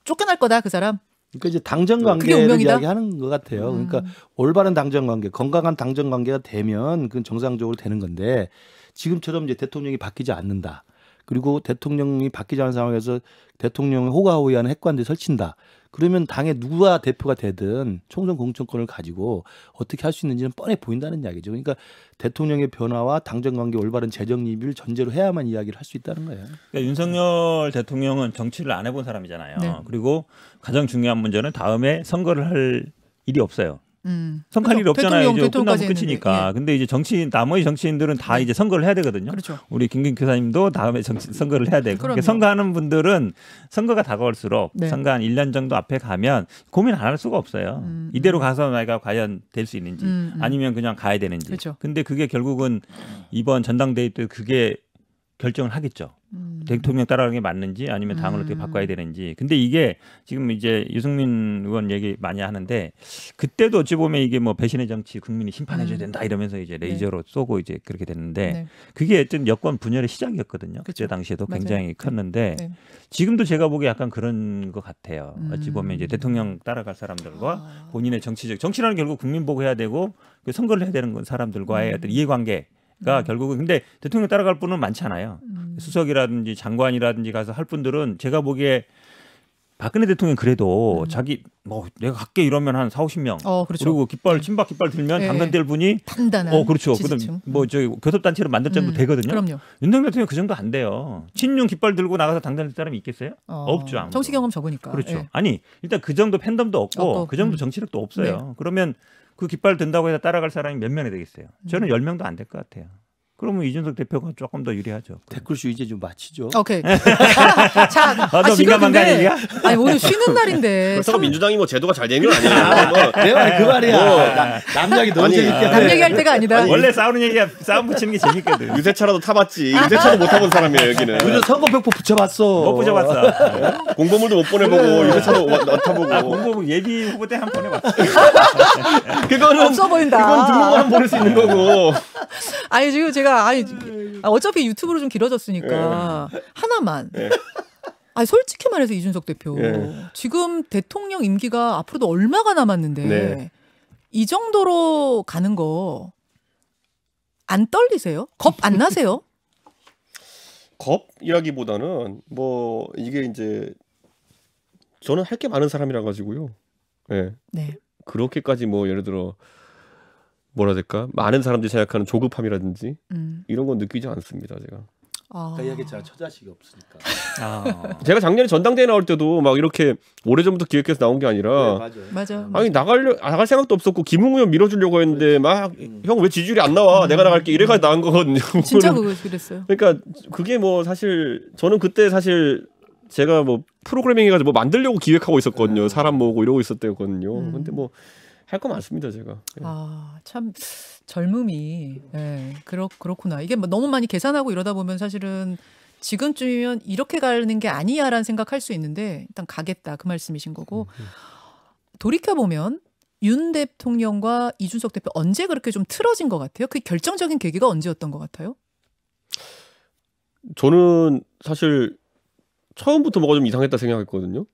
A: 쫓겨날 거다 그 사람.
B: 그러니까 이제 당정
A: 그게
B: 관계를
A: 운명이다?
B: 이야기하는 것 같아요. 그러니까 올바른 당정 관계, 건강한 당정 관계가 되면 그건 정상적으로 되는 건데 지금처럼 이제 대통령이 바뀌지 않는다. 그리고 대통령이 바뀌지 않은 상황에서 대통령의 호가호위하는 핵관들이 설친다. 그러면 당의 누가 대표가 되든 총선 공천권을 가지고 어떻게 할 수 있는지는 뻔해 보인다는 이야기죠. 그러니까 대통령의 변화와 당정관계 올바른 재정립을 전제로 해야만 이야기를 할 수 있다는 거예요.
C: 그러니까 윤석열 대통령은 정치를 안 해본 사람이잖아요.
A: 네.
C: 그리고 가장 중요한 문제는 다음에 선거를 할 일이 없어요. 선거할 일이
A: 그렇죠.
C: 없잖아요. 이제
A: 대통령까지
C: 끝나면 끝이니까.
A: 했는데, 예.
C: 근데 이제 나머지 정치인들은 다 이제 선거를 해야 되거든요.
A: 그렇죠.
C: 우리 김긴 교사님도 다음에 선거를 해야 되고.
A: 그럼요.
C: 그러니까 선거하는 분들은 선거가 다가올수록
A: 네.
C: 선거 한 1년 정도 앞에 가면 고민 안 할 수가 없어요. 이대로 가서 내가 과연 될 수 있는지 아니면 그냥 가야 되는지.
A: 그렇죠.
C: 근데 그게 결국은 이번 전당대회 때 그게 결정을 하겠죠. 대통령 따라가는 게 맞는지 아니면 당을 어떻게 바꿔야 되는지. 근데 이게 지금 이제 유승민 의원 얘기 많이 하는데 그때도 어찌 보면 이게 뭐 배신의 정치 국민이 심판해줘야 된다 이러면서 이제 레이저로 쏘고 이제 그렇게 됐는데
A: 네.
C: 그게 어떤 여권 분열의 시작이었거든요. 그때
A: 그렇죠.
C: 당시에도
A: 맞아요.
C: 굉장히 컸는데
A: 네.
C: 지금도 제가 보기에 약간 그런 것 같아요. 어찌 보면 이제 대통령 따라갈 사람들과 본인의 정치라는 결국 국민 보고 해야 되고 그 선거를 해야 되는 사람들과의 어떤 이해관계 가 결국은 근데 대통령 따라갈 분은 많잖아요. 수석이라든지 장관이라든지 가서 할 분들은 제가 보기에 박근혜 대통령 그래도 자기 뭐 내가 갈게 이러면 한 4, 50명.
A: 그렇죠.
C: 그리고 친박 깃발 들면
A: 네.
C: 당선될 분이
A: 단단한
C: 그렇죠.
A: 지지층.
C: 그다음 뭐 저기 교섭단체를 만들 정도 되거든요.
A: 그럼요.
C: 윤석열 대통령 그 정도 안 돼요. 친윤 깃발 들고 나가서 당선될 사람이 있겠어요? 없죠. 아무도.
A: 정치 경험 적으니까.
C: 그렇죠.
A: 예.
C: 아니 일단 그 정도 팬덤도 없고 그 정도 정치력도 없어요. 그러면 그 깃발 든다고 해서 따라갈 사람이 몇 명이 되겠어요? 저는 10명도 안 될 것 같아요. 그러면 이준석 대표가 조금 더 유리하죠.
B: 댓글쇼 이제 좀 마치죠.
A: 오케이. 자,
C: 너
A: 지금
C: 민감한 거 아니야?
A: 아니 오늘 쉬는 날인데.
D: 그렇다고 민주당이 뭐 제도가 잘 되는 건 아니에요. 뭐.
B: 내 말 그 말이야. 남 얘기 너무 재밌게
A: 남 얘기할 때가 아니다.
C: 원래 싸우는 얘기가 싸움 붙이는 게 재밌거든.
D: 유세차라도 타봤지. 유세차도 못 타본 사람이에요 여기는.
B: 그래서 선거벽보 붙여봤어.
C: 못 붙여봤어.
D: 공보물도 못 보내보고 유세차도 못 타보고.
C: 아, 공보 예비 후보 때 한 번 해봤어.
D: 그거는
A: 없어 보인다.
D: 그건 등록만 보낼 수 있는 거고.
A: 아니 지금 제가 어차피 유튜브로 좀 길어졌으니까 하나만. 아니 솔직히 말해서 이준석 대표 지금 대통령 임기가 앞으로도 얼마가 남았는데 이 정도로 가는 거 안 떨리세요? 겁 안 나세요?
D: 겁이라기보다는 뭐 이게 이제 저는 할 게 많은 사람이라 가지고요. 네. 그렇게까지 뭐 예를 들어 뭐라 해야 될까? 많은 사람들이 생각하는 조급함이라든지 이런 건 느끼지 않습니다, 제가.
B: 아까 이야기했잖아. 처자식이 없으니까.
D: 제가 작년에 전당대회 나올 때도 막 이렇게 오래전부터 기획해서 나온 게 아니라
A: 맞아.
D: 아니 나갈 생각도 없었고 김웅 의원 밀어주려고 했는데 막 형 왜 지지율이 안 나와? 내가 나갈게 이래가지고 나온 거거든요.
A: 진짜 그랬어요.
D: 그러니까 그게 뭐 사실 저는 그때 사실 제가 뭐 프로그래밍 해가지고 뭐 만들려고 기획하고 있었거든요. 사람 모으고 이러고 있었대거든요. 근데 뭐 할 거 많습니다, 제가.
A: 참 젊음이 그렇구나. 이게 뭐 너무 많이 계산하고 이러다 보면 사실은 지금쯤이면 이렇게 가는 게 아니야라는 생각할 수 있는데 일단 가겠다 그 말씀이신 거고 돌이켜 보면 윤 대통령과 이준석 대표 언제 그렇게 좀 틀어진 것 같아요? 그 결정적인 계기가 언제였던 것 같아요?
D: 저는 사실 처음부터 뭐가 좀 이상했다 생각했거든요.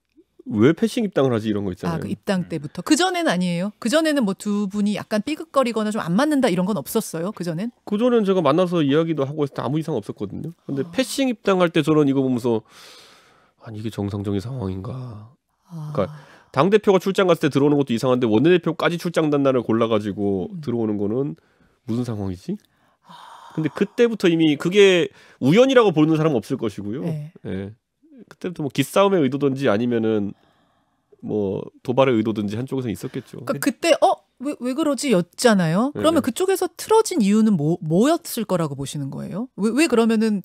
D: 왜 패싱 입당을 하지 이런 거 있잖아요.
A: 그 입당 때부터. 그 전에는 아니에요. 그 전에는 뭐 두 분이 약간 삐걱거리거나 좀 안 맞는다 이런 건 없었어요. 그 전엔.
D: 그 전엔 제가 만나서 이야기도 하고 했을 때 아무 이상 없었거든요. 근데 패싱 입당할 때 저는 이거 보면서 아니 이게 정상적인 상황인가. 그러니까 당 대표가 출장 갔을 때 들어오는 것도 이상한데 원내대표까지 출장 단날을 골라가지고 들어오는 거는 무슨 상황이지? 근데 그때부터 이미 그게 우연이라고 보는 사람은 없을 것이고요. 그때부터 뭐 기싸움의 의도든지 아니면은 뭐 도발의 의도든지 한쪽에서 있었겠죠.
A: 그러니까 그때 왜 그러지 였잖아요. 그러면 그쪽에서 틀어진 이유는 뭐였을 거라고 보시는 거예요? 왜 그러면은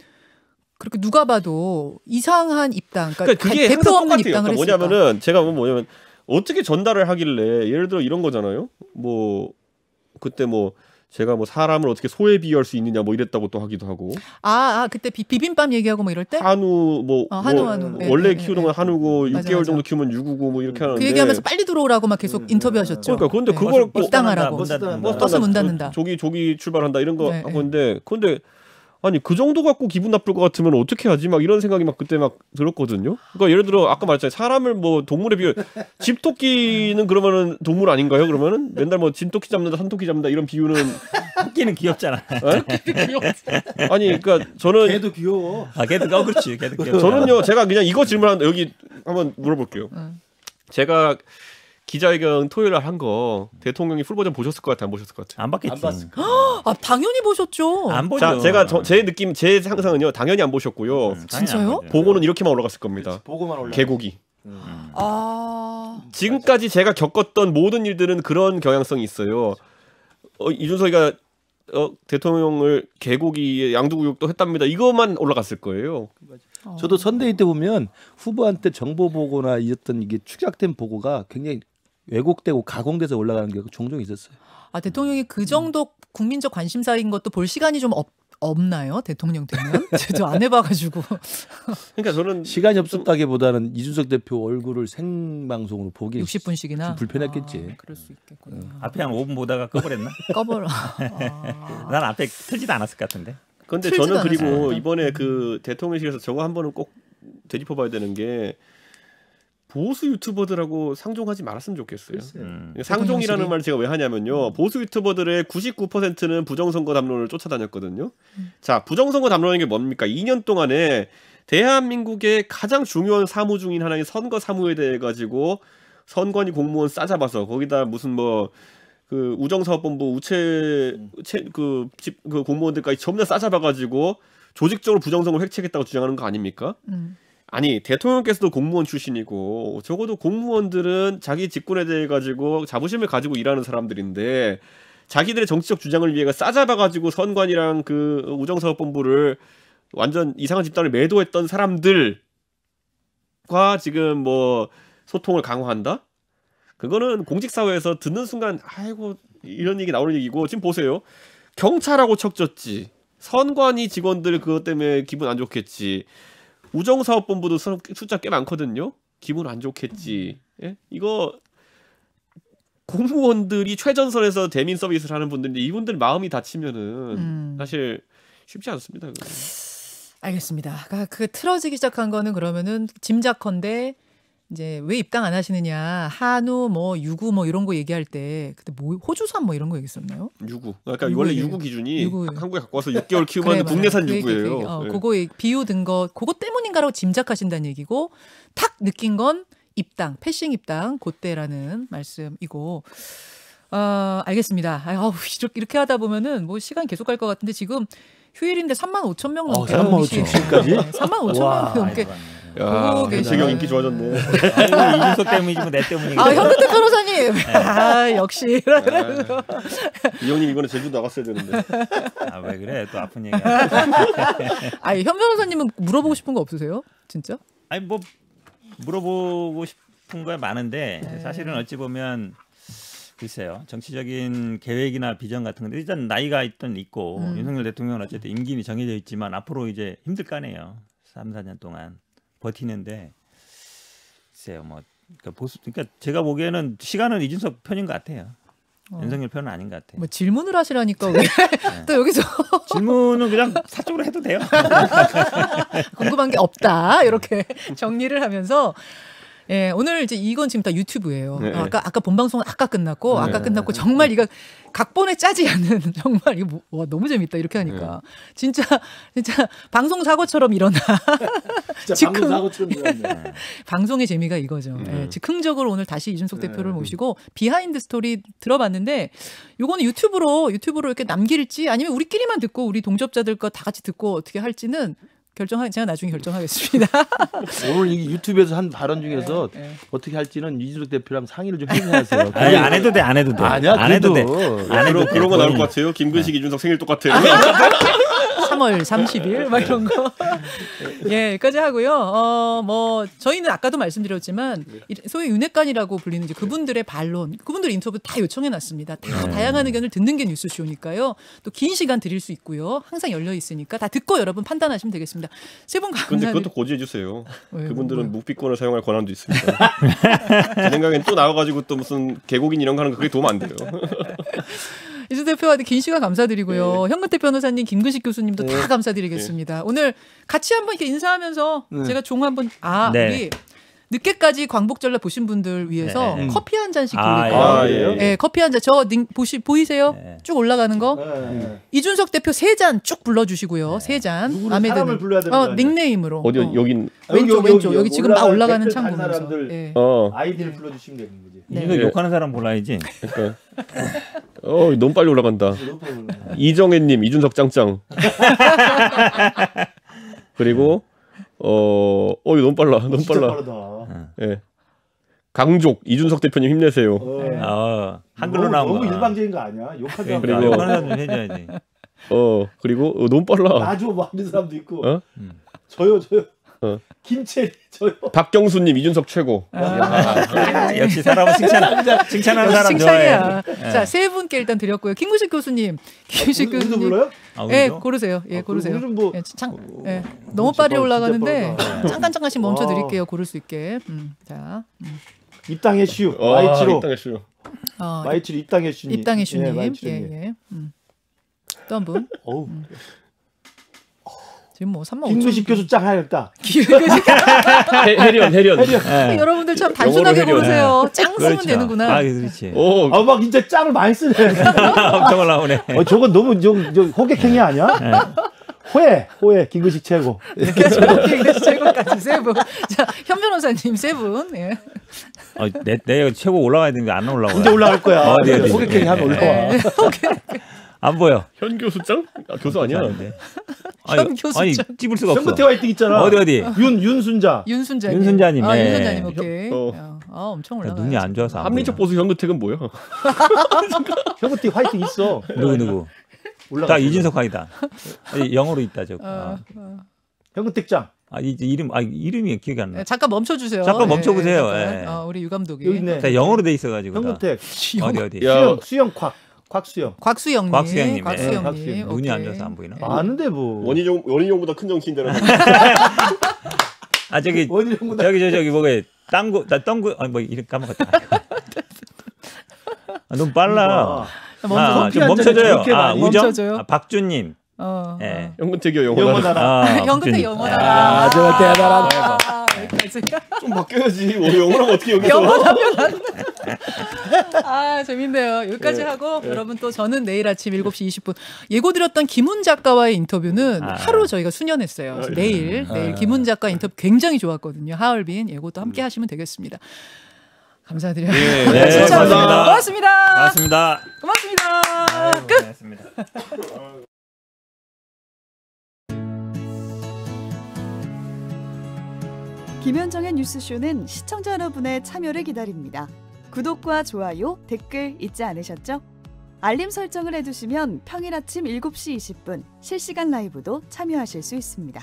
A: 그렇게 누가 봐도 이상한 입당,
D: 그러니까 그게
A: 대표
D: 항상
A: 없는
D: 똑같아요.
A: 입당을
D: 그러니까
A: 했을까?
D: 뭐냐면은 제가 뭐냐면 어떻게 전달을 하길래 예를 들어 이런 거잖아요. 뭐 그때 뭐 제가 뭐 사람을 어떻게 소에 비유할 수 있느냐 뭐 이랬다고 또 하기도 하고.
A: 그때 비빔밥 얘기하고 뭐 이럴 때?
D: 한우
A: 한우.
D: 원래 키우는 건 한우고
A: 맞아,
D: 6개월
A: 맞아.
D: 정도 키우면 유구고 뭐 이렇게 하는데.
A: 그 얘기하면서 빨리 들어오라고 막 계속 인터뷰하셨죠.
D: 그러니까 그런데 그걸
A: 입당하라고. 버스 문 닫는다.
D: 조기 출발한다 이런 거 하고 있는데 근데 아니 그 정도 갖고 기분 나쁠 것 같으면 어떻게 하지? 막 이런 생각이 막 그때 막 들었거든요. 그러니까 예를 들어 아까 말했잖아요. 사람을 뭐 동물에 비유 집토끼는 그러면은 동물 아닌가요? 그러면은 맨날 뭐 진토끼 잡는다, 산토끼 잡는다 이런 비유는
C: 토끼는 귀엽잖아.
D: 아니 그러니까 저는
B: 걔도 귀여워.
C: 걔도 그렇지. 걔도 귀엽잖아.
D: 저는요 제가 그냥 이거 질문한다 여기 한번 물어볼게요. 제가 기자회견 토요일 날 한 거 대통령이 풀 버전 보셨을 것 같아요? 안 보셨을 것 같아요?
C: 안 봤겠지.
B: 안 봤을
A: 당연히 보셨죠.
C: 안 보죠.
D: 자, 제가 제 느낌, 제 상상은요 당연히 안 보셨고요.
A: 진짜요?
D: 보고는 이렇게만 올라갔을 겁니다.
B: 보고만 올라.
D: 개고기. 지금까지 제가 겪었던 모든 일들은 그런 경향성이 있어요. 이준석이가 대통령을 개고기에 양두구육도 했답니다. 이것만 올라갔을 거예요.
B: 저도 선대위 때 보면 후보한테 정보 보고나 이었던 이게 축약된 보고가 굉장히 왜곡되고 가공돼서 올라가는 게 종종 있었어요.
A: 대통령이 그 정도 국민적 관심사인 것도 볼 시간이 좀 없나요? 대통령 되면? 저도 안 해봐가지고.
D: 그러니까 저는
B: 시간이 없었다기보다는 이준석 대표 얼굴을 생방송으로 보기
A: 60분씩이나
B: 좀 불편했겠지.
A: 그럴 수 있겠군요.
C: 앞에 한 5분 보다가 꺼버렸나?
A: 꺼버려.
C: 난 앞에 틀지도 않았을 것 같은데.
D: 근데 저는 그리고
A: 않았어요.
D: 이번에 그 대통령실에서 저거 한 번은 꼭 되짚어봐야 되는 게 보수 유튜버들하고 상종하지 말았으면 좋겠어요. 상종이라는 말 제가 왜 하냐면요. 보수 유튜버들의 99%는 부정선거 담론을 쫓아다녔거든요. 자, 부정선거 담론이 게 뭡니까? 2년 동안에 대한민국의 가장 중요한 사무 중인 하나인 선거 사무에 대해 가지고 선관위 공무원 싸잡아서 거기다 무슨 뭐 그 우정사업본부 그 공무원들까지 전부 다 싸잡아가지고 조직적으로 부정선거를 획책했다고 주장하는 거 아닙니까? 아니 대통령께서도 공무원 출신이고 적어도 공무원들은 자기 직군에 대해 가지고 자부심을 가지고 일하는 사람들인데 자기들의 정치적 주장을 위해 싸잡아가지고 선관이랑 그 우정사업본부를 완전 이상한 집단을 매도했던 사람들과 지금 뭐 소통을 강화한다? 그거는 공직사회에서 듣는 순간 아이고 이런 얘기 나오는 얘기고 지금 보세요. 경찰하고 척졌지. 선관위 직원들 그것 때문에 기분 안 좋겠지. 우정사업본부도 숫자 꽤 많거든요. 기분 안 좋겠지. 예? 이거 공무원들이 최전선에서 대민 서비스를 하는 분들인데 이분들 마음이 다치면은 사실 쉽지 않습니다. 그건.
A: 알겠습니다. 그 틀어지기 시작한 거는 그러면은 짐작컨대 이제 왜 입당 안 하시느냐 한우 뭐 유구 뭐 이런 거 얘기할 때 그때 뭐 호주산 뭐 이런 거 얘기했었나요?
D: 유구. 그러니까
A: 유구
D: 원래
A: 얘기.
D: 유구 기준이
A: 유구.
D: 한국에 갖고 와서 6개월 키우면
A: 그래,
D: 국내산
A: 그
D: 유구예요.
A: 얘기.
D: 네.
A: 그거 비유든 거 그거 때문인가라고 짐작하신다는 얘기고 탁 느낀 건 입당, 패싱 입당 그때라는 말씀이고. 알겠습니다. 이렇게 하다 보면은 뭐 시간 계속 갈 것 같은데 지금 휴일인데 35,000명 넘게
B: 35,000명까지?
A: 35,000명 넘게
D: 야, 윤석열 인기 좋아졌네.
C: 아이고, 이준석 때문이지 뭐 내 때문이겠지.
A: 현근택 변호사님. 역시.
D: 이 형님 이번에 제주도 나갔어야 되는데.
C: 왜 그래? 또 아픈 얘기.
A: 현 변호사님은 물어보고 싶은 거 없으세요? 진짜?
C: 아니 뭐 물어보고 싶은 거야 많은데 사실은 어찌 보면 글쎄요. 정치적인 계획이나 비전 같은 건데 일단 나이가 있고 윤석열 대통령은 어쨌든 임기는 정해져 있지만 앞으로 이제 힘들 거 아니에요. 3, 4년 동안 버티는데 글쎄요. 뭐 그러니까 제가 보기에는 시간은 이준석 편인 것 같아요. 윤석열 편은 아닌 것 같아요.
A: 뭐 질문을 하시라니까 왜 또 여기서
C: 질문은 그냥 사적으로 해도 돼요.
A: 궁금한 게 없다 이렇게 정리를 하면서 예, 오늘 이제 이건 지금 다 유튜브예요.
D: 네.
A: 아까 본방송은 아까 끝났고 정말 이거 각본에 짜지 않은 정말 이거 와 너무 재밌다 이렇게 하니까 진짜 방송 사고처럼 일어나.
B: 진짜 방송 사고처럼 일어나.
A: 방송의 재미가 이거죠. 예, 즉흥적으로 오늘 다시 이준석 대표를 모시고 비하인드 스토리 들어봤는데 요거는 유튜브로 이렇게 남길지 아니면 우리끼리만 듣고 우리 동접자들 거 다 같이 듣고 어떻게 할지는 제가 나중에 결정하겠습니다.
B: 오늘 이 유튜브에서 한 발언 중에서 어떻게 할지는 이준석 대표랑 상의를 좀 해주세요.
C: 아니, 안 해도 돼.
B: 아니야,
C: 안 해도 돼.
B: 안
C: 해도
D: 그런 거 나올 것 같아요. 김근식 이준석 생일 똑같아요.
A: 3월 30일 막 이런 거. 예, 여기까지 하고요. 뭐 저희는 아까도 말씀드렸지만 소위 윤핵관이라고 불리는 이제 그분들의 반론, 그분들 인터뷰 다 요청해 놨습니다. 다 다양한 의견을 듣는 게 뉴스쇼니까요. 또 긴 시간 드릴 수 있고요. 항상 열려 있으니까 다 듣고 여러분 판단하시면 되겠습니다. 세 분
D: 근데
A: 감사합니다.
D: 그것도 고지해 주세요.
A: 왜,
D: 그분들은
A: 뭐.
D: 묵비권을 사용할 권한도 있습니다. 제 생각엔 또 나와가지고 또 무슨 개국인 이런 거 하는 거 그게 도움 안 돼요.
A: 이준 대표한테 긴 시간 감사드리고요. 현근택 변호사님, 김근식 교수님도 다 감사드리겠습니다. 오늘 같이 한번 이렇게 인사하면서 제가 종 한번 우리 늦게까지 광복절날 보신 분들 위해서 커피 한 잔씩 돌릴게요. 예, 커피 한 잔. 저 보이세요?
C: 네.
A: 쭉 올라가는 거.
B: 네.
A: 이준석 대표 3잔 쭉 불러주시고요. 3잔.
B: 누구는 사람을 불러야 되는 거 아니에요?
A: 닉네임으로.
D: 어디 여긴
A: 왼쪽 여기 지금 막 올라가는
B: 댓글
A: 창
B: 단
A: 보면서.
B: 사람들
A: 예.
B: 아이디를 불러주시면 되는 거지.
C: 이거 욕하는 사람 몰라야지.
D: 그러니까 너무 빨리 올라간다. 이정혜님 이준석 짱짱. 그리고 이거 너무 빨라. 너무
B: 진짜
D: 빨라.
B: 빠르다.
D: 예. 강족 이준석 대표님 힘내세요.
C: 한글로 나온 거.
B: 너무 일방적인 거 아니야? 욕하지
C: 그러니까
D: 그리고-
C: 욕하는 사람 좀 해줘야지.
D: 그리고 너무 빨라.
B: 나줘 뭐 하는 사람도 있고.
D: 어?
B: 저요.
D: 어.
B: 김채리 저요.
D: 박경수님 이준석 최고.
C: 역시 사람은 칭찬하는 사람 좋아해.
A: 칭찬이야. 자, 3분께 일단 드렸고요. 김구식 교수님. 김구식
B: 우리도
A: 교수님.
B: 불러요?
A: 예,
C: 우리도?
A: 고르세요. 예, 고르세요.
B: 우리는 뭐
A: 너무
B: 진짜
A: 빨리
B: 진짜
A: 올라가는데
B: 빠르다.
A: 잠깐씩 멈춰 드릴게요. 고를 수 있게. 자.
B: 입당의 슈.
D: Y7로.
B: Y7로.
A: 어,
B: Y7 입당의 슈님.
A: 입당의 슈님.
B: Y7
A: 예,
B: 님.
A: 예. 또 한 분.
B: 어우.
A: 지금 뭐 3만 5천.
B: 김구식 교수 짱 하였다.
D: 해련.
C: 예.
A: 여러분들 참 단순하게
D: 영어로
A: 고르세요. 짱 쓰면
C: 그렇죠.
A: 되는구나.
C: 그렇지.
B: 막 진짜 짱을 많이 쓰네.
C: 엄청 올라오네.
B: 저건 너무 저 호객행위 아니야? 호혜 김구식 최고.
A: 최고까지 3분. 자, 현 변호사님 3분. 예.
C: 내 최고 올라가야 되는데 안 올라와.
B: 언제 올라갈 거야?
C: 어디.
B: 호객행위 하면 올라와.
A: 네.
C: 안 보여.
D: 현 교수장? 아, 교수 아니야?
C: 아닌데.
A: 현 교수장.
C: 아니 찝을 수가 없어.
B: 현근태 화이팅 있잖아.
C: 어디?
B: 윤순자.
A: 윤순자님.
C: 윤순자님.
A: 아,
C: 예.
A: 윤순자님 오케이.
D: 어.
A: 아, 엄청 올라가.
C: 눈이 안 좋아서 안
D: 한민철
C: 보여.
D: 보수 현근택은 뭐야?
B: 현근태 화이팅 있어.
C: 누구?
B: 올라가.
C: 딱 이진석 화이다. 영어로 있다 저.
B: 현근택장.
C: 이제 이름이 기억이 안 나.
A: 잠깐 멈춰주세요.
C: 잠깐 멈춰보세요.
A: 잠깐.
C: 예.
A: 우리 유 감독이.
B: 여기 있네.
C: 자, 영어로 돼 있어가지고.
B: 현근택.
C: 어디?
D: 야.
B: 수영 곽수영.
A: 곽수영님.
C: 곽수영님.
A: 곽수영님.
B: 곽수영.
C: 눈이 안
A: 오케이.
C: 좋아서 안 보이나?
B: 아는데 뭐.
D: 원희룡보다 큰 정치인들.
C: 저기
B: 원희룡보다
C: 저기 뭐게 땅구 나 덩구 뭐 이름 까먹었다. 너무 빨라.
A: 먼저
C: 좀 멈춰줘요. 우정.
A: 멈춰줘요.
C: 박준님. 예.
D: 현근택이요 영원하라.
A: 현근택
C: 박준님.
A: 영원하라.
B: 저 대단하다.
A: 여기까지.
D: 좀 바뀌어야지. 영원하면 어떻게 여기서?
A: 영원하면 안 돼. 아, 재밌네요. 여기까지 하고 여러분 또 저는 내일 아침 7시 20분 예고드렸던 김훈 작가와의 인터뷰는 하루 저희가 수년했어요. 그래서 내일 김훈 작가 인터뷰 굉장히 좋았거든요. 하얼빈 예고도 함께 하시면 되겠습니다. 감사드려요.
C: 네,
A: 진짜
C: 고맙습니다.
A: 고맙습니다.
C: 고맙습니다.
A: 고맙습니다. 끝.
C: 고맙습니다.
E: 김현정의 뉴스쇼는 시청자 여러분의 참여를 기다립니다. 구독과 좋아요, 댓글 잊지 않으셨죠? 알림 설정을 해두시면 평일 아침 7시 20분 실시간 라이브도 참여하실 수 있습니다.